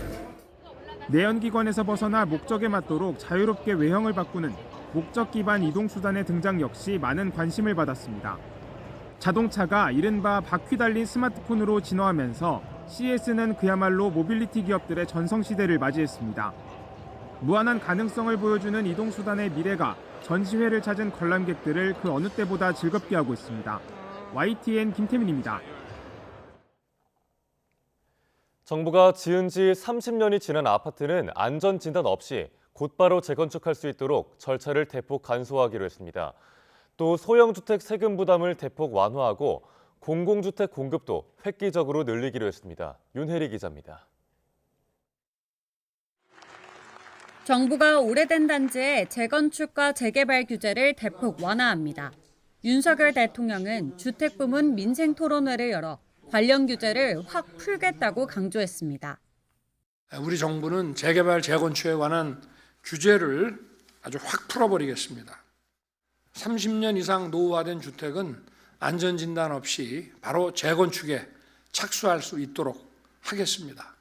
내연기관에서 벗어나 목적에 맞도록 자유롭게 외형을 바꾸는 목적 기반 이동수단의 등장 역시 많은 관심을 받았습니다. 자동차가 이른바 바퀴 달린 스마트폰으로 진화하면서 CES는 그야말로 모빌리티 기업들의 전성시대를 맞이했습니다. 무한한 가능성을 보여주는 이동수단의 미래가 전시회를 찾은 관람객들을 그 어느 때보다 즐겁게 하고 있습니다. YTN 김태민입니다. 정부가 지은 지 30년이 지난 아파트는 안전진단 없이 곧바로 재건축할 수 있도록 절차를 대폭 간소화하기로 했습니다. 또 소형주택 세금 부담을 대폭 완화하고 공공주택 공급도 획기적으로 늘리기로 했습니다. 윤혜리 기자입니다. 정부가 오래된 단지의 재건축과 재개발 규제를 대폭 완화합니다. 윤석열 대통령은 주택부문 민생토론회를 열어 관련 규제를 확 풀겠다고 강조했습니다. 우리 정부는 재개발, 재건축에 관한 규제를 아주 확 풀어버리겠습니다. 30년 이상 노후화된 주택은 안전진단 없이 바로 재건축에 착수할 수 있도록 하겠습니다.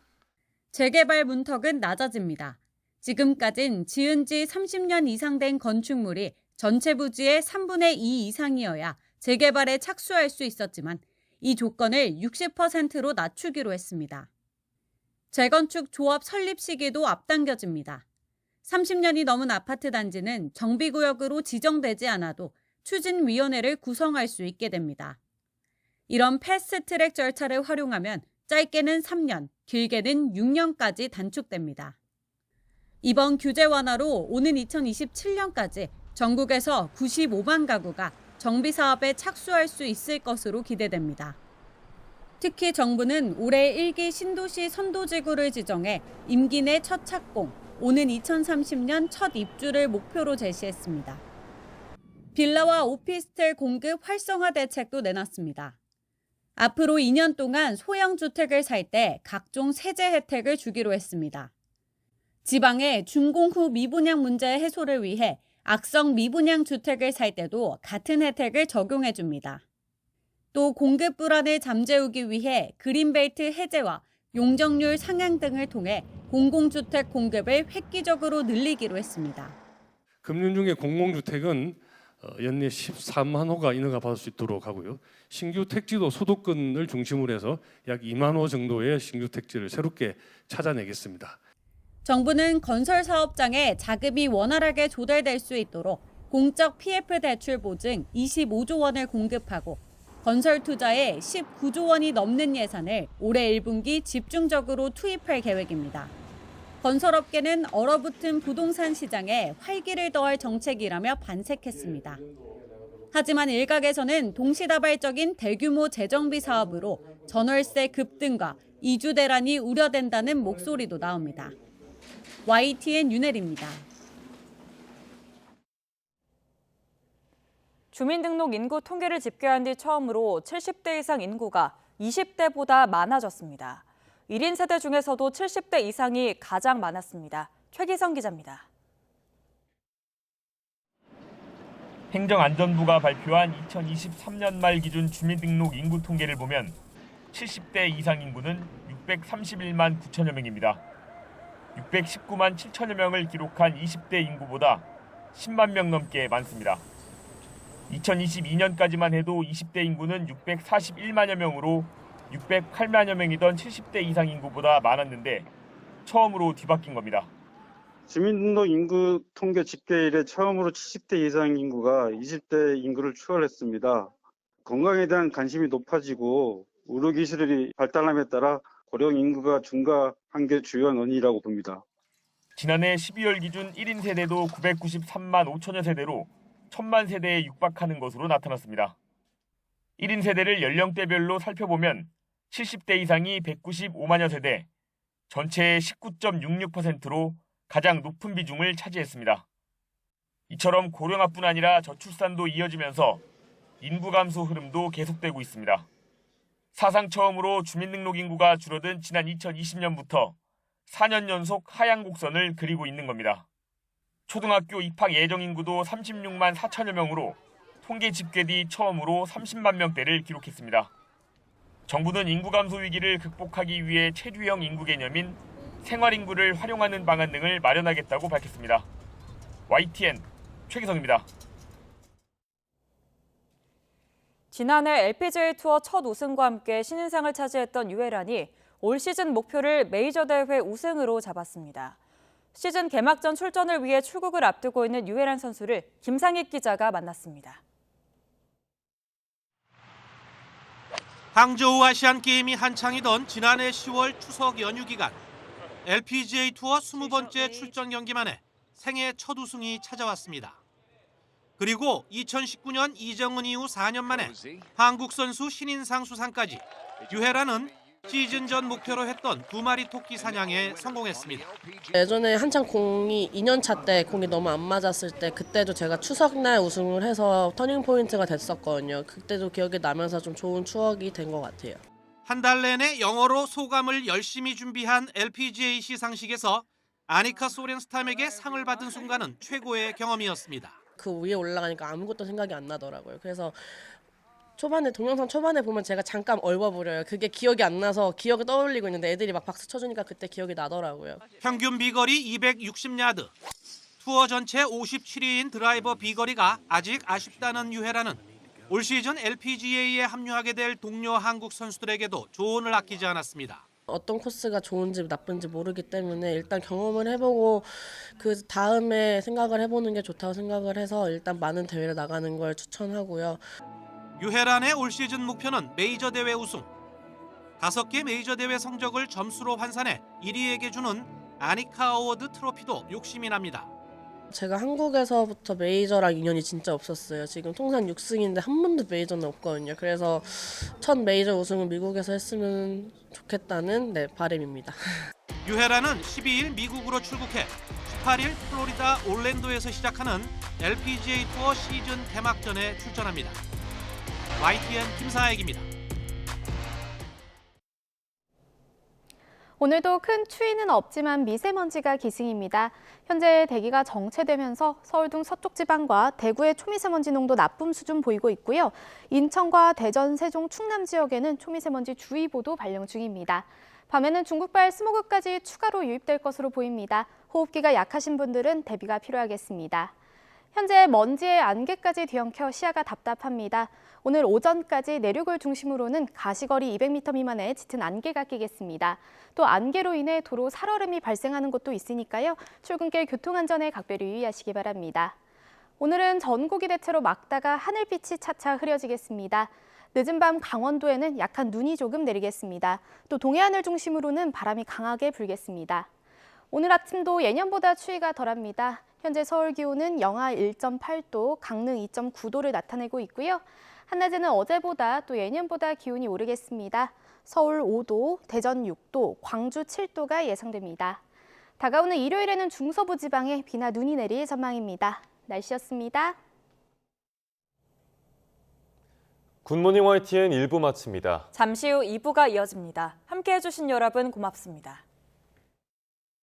재개발 문턱은 낮아집니다. 지금까진 지은 지 30년 이상 된 건축물이 전체 부지의 3분의 2 이상이어야 재개발에 착수할 수 있었지만 이 조건을 60%로 낮추기로 했습니다. 재건축 조합 설립 시기도 앞당겨집니다. 30년이 넘은 아파트 단지는 정비구역으로 지정되지 않아도 추진위원회를 구성할 수 있게 됩니다. 이런 패스트트랙 절차를 활용하면 짧게는 3년, 길게는 6년까지 단축됩니다. 이번 규제 완화로 오는 2027년까지 전국에서 95만 가구가 정비 사업에 착수할 수 있을 것으로 기대됩니다. 특히 정부는 올해 1기 신도시 선도지구를 지정해 임기 내 첫 착공, 오는 2030년 첫 입주를 목표로 제시했습니다. 빌라와 오피스텔 공급 활성화 대책도 내놨습니다. 앞으로 2년 동안 소형 주택을 살 때 각종 세제 혜택을 주기로 했습니다. 지방의 준공 후 미분양 문제 해소를 위해 악성 미분양 주택을 살 때도 같은 혜택을 적용해 줍니다. 또 공급 불안을 잠재우기 위해 그린벨트 해제와 용적률 상향 등을 통해 공공주택 공급을 획기적으로 늘리기로 했습니다. 금년 중에 공공주택은 연내 13만 호가 인허가 받을 수 있도록 하고요. 신규 택지도 소득권을 중심으로 해서 약 2만 호 정도의 신규 택지를 새롭게 찾아내겠습니다. 정부는 건설 사업장에 자금이 원활하게 조달될 수 있도록 공적 PF 대출 보증 25조 원을 공급하고 건설 투자에 19조 원이 넘는 예산을 올해 1분기 집중적으로 투입할 계획입니다. 건설업계는 얼어붙은 부동산 시장에 활기를 더할 정책이라며 반색했습니다. 하지만 일각에서는 동시다발적인 대규모 재정비 사업으로 전월세 급등과 이주 대란이 우려된다는 목소리도 나옵니다. YTN 윤혜리입니다. 주민등록 인구 통계를 집계한 뒤 처음으로 70대 이상 인구가 20대보다 많아졌습니다. 1인 세대 중에서도 70대 이상이 가장 많았습니다. 최기성 기자입니다. 행정안전부가 발표한 2023년 말 기준 주민등록 인구 통계를 보면 70대 이상 인구는 631만 9천여 명입니다. 619만 7천여 명을 기록한 20대 인구보다 10만 명 넘게 많습니다. 2022년까지만 해도 20대 인구는 641만여 명으로 608만여 명이던 70대 이상 인구보다 많았는데 처음으로 뒤바뀐 겁니다. 주민등록 인구 통계 집계 이래 처음으로 70대 이상 인구가 20대 인구를 추월했습니다. 건강에 대한 관심이 높아지고 의료기술이 발달함에 따라 고령 인구가 증가한 게 주요한 원인이라고 봅니다. 지난해 12월 기준 1인 세대도 993만 5천여 세대로 1000만 세대에 육박하는 것으로 나타났습니다. 1인 세대를 연령대별로 살펴보면 70대 이상이 195만여 세대, 전체의 19.66%로 가장 높은 비중을 차지했습니다. 이처럼 고령화뿐 아니라 저출산도 이어지면서 인구 감소 흐름도 계속되고 있습니다. 사상 처음으로 주민등록 인구가 줄어든 지난 2020년부터 4년 연속 하향 곡선을 그리고 있는 겁니다. 초등학교 입학 예정 인구도 36만 4천여 명으로 통계 집계 뒤 처음으로 30만 명대를 기록했습니다. 정부는 인구 감소 위기를 극복하기 위해 체류형 인구 개념인 생활인구를 활용하는 방안 등을 마련하겠다고 밝혔습니다. YTN 최기성입니다. 지난해 LPGA 투어 첫 우승과 함께 신인상을 차지했던 유혜란이 올 시즌 목표를 메이저 대회 우승으로 잡았습니다. 시즌 개막전 출전을 위해 출국을 앞두고 있는 유혜란 선수를 김상익 기자가 만났습니다. 항저우 아시안게임이 한창이던 지난해 10월 추석 연휴 기간 LPGA 투어 20번째 출전 경기만에 생애 첫 우승이 찾아왔습니다. 그리고 2019년 이정은 이후 4년 만에 한국 선수 신인상 수상까지 유혜란은 시즌 전 목표로 했던 2마리 토끼 사냥에 성공했습니다. 예전에 한창 공이 2년차 때 공이 너무 안 맞았을 때 그때도 제가 추석날 우승을 해서 터닝포인트가 됐었거든요. 그때도 기억이 나면서 좀 좋은 추억이 된 것 같아요. 한 달 내내 영어로 소감을 열심히 준비한 LPGA 시상식에서 아니카 소렌스탐에게 상을 받은 순간은 최고의 경험이었습니다. 그 위에 올라가니까 아무것도 생각이 안 나더라고요. 그래서 동영상 초반에 보면 제가 잠깐 얼버무려요. 그게 기억이 안 나서 기억을 떠올리고 있는데 애들이 막 박수 쳐주니까 그때 기억이 나더라고요. 평균 비거리 260야드, 투어 전체 57위인 드라이버 비거리가 아직 아쉽다는 유혜란은 올 시즌 LPGA에 합류하게 될 동료 한국 선수들에게도 조언을 아끼지 않았습니다. 어떤 코스가 좋은지 나쁜지 모르기 때문에 일단 경험을 해보고 그 다음에 생각을 해보는 게 좋다고 생각을 해서 일단 많은 대회를 나가는 걸 추천하고요. 유혜란의 올 시즌 목표는 메이저 대회 우승. 5개 메이저 대회 성적을 점수로 환산해 1위에게 주는 아니카 어워드 트로피도 욕심이 납니다. 제가 한국에서부터 메이저랑 인연이 진짜 없었어요. 지금 통산 6승인데 한 번도 메이저는 없거든요. 그래서 첫 메이저 우승을 미국에서 했으면 좋겠다는 바람입니다. 유혜란은 12일 미국으로 출국해 18일 플로리다 올랜도에서 시작하는 LPGA 투어 시즌 개막전에 출전합니다. YTN 김사익입니다. 오늘도 큰 추위는 없지만 미세먼지가 기승입니다. 현재 대기가 정체되면서 서울 등 서쪽 지방과 대구의 초미세먼지 농도 나쁨 수준 보이고 있고요. 인천과 대전, 세종, 충남 지역에는 초미세먼지 주의보도 발령 중입니다. 밤에는 중국발 스모그까지 추가로 유입될 것으로 보입니다. 호흡기가 약하신 분들은 대비가 필요하겠습니다. 현재 먼지에 안개까지 뒤엉켜 시야가 답답합니다. 오늘 오전까지 내륙을 중심으로는 가시거리 200m 미만의 짙은 안개가 끼겠습니다. 또 안개로 인해 도로 살얼음이 발생하는 곳도 있으니까요. 출근길 교통안전에 각별히 유의하시기 바랍니다. 오늘은 전국이 대체로 맑다가 하늘빛이 차차 흐려지겠습니다. 늦은 밤 강원도에는 약한 눈이 조금 내리겠습니다. 또 동해안을 중심으로는 바람이 강하게 불겠습니다. 오늘 아침도 예년보다 추위가 덜합니다. 현재 서울 기온은 영하 1.8도, 강릉 2.9도를 나타내고 있고요. 한낮에는 어제보다 또 예년보다 기온이 오르겠습니다. 서울 5도, 대전 6도, 광주 7도가 예상됩니다. 다가오는 일요일에는 중서부 지방에 비나 눈이 내릴 전망입니다. 날씨였습니다. 굿모닝 YTN 1부 마칩니다. 잠시 후 2부가 이어집니다. 함께해 주신 여러분 고맙습니다.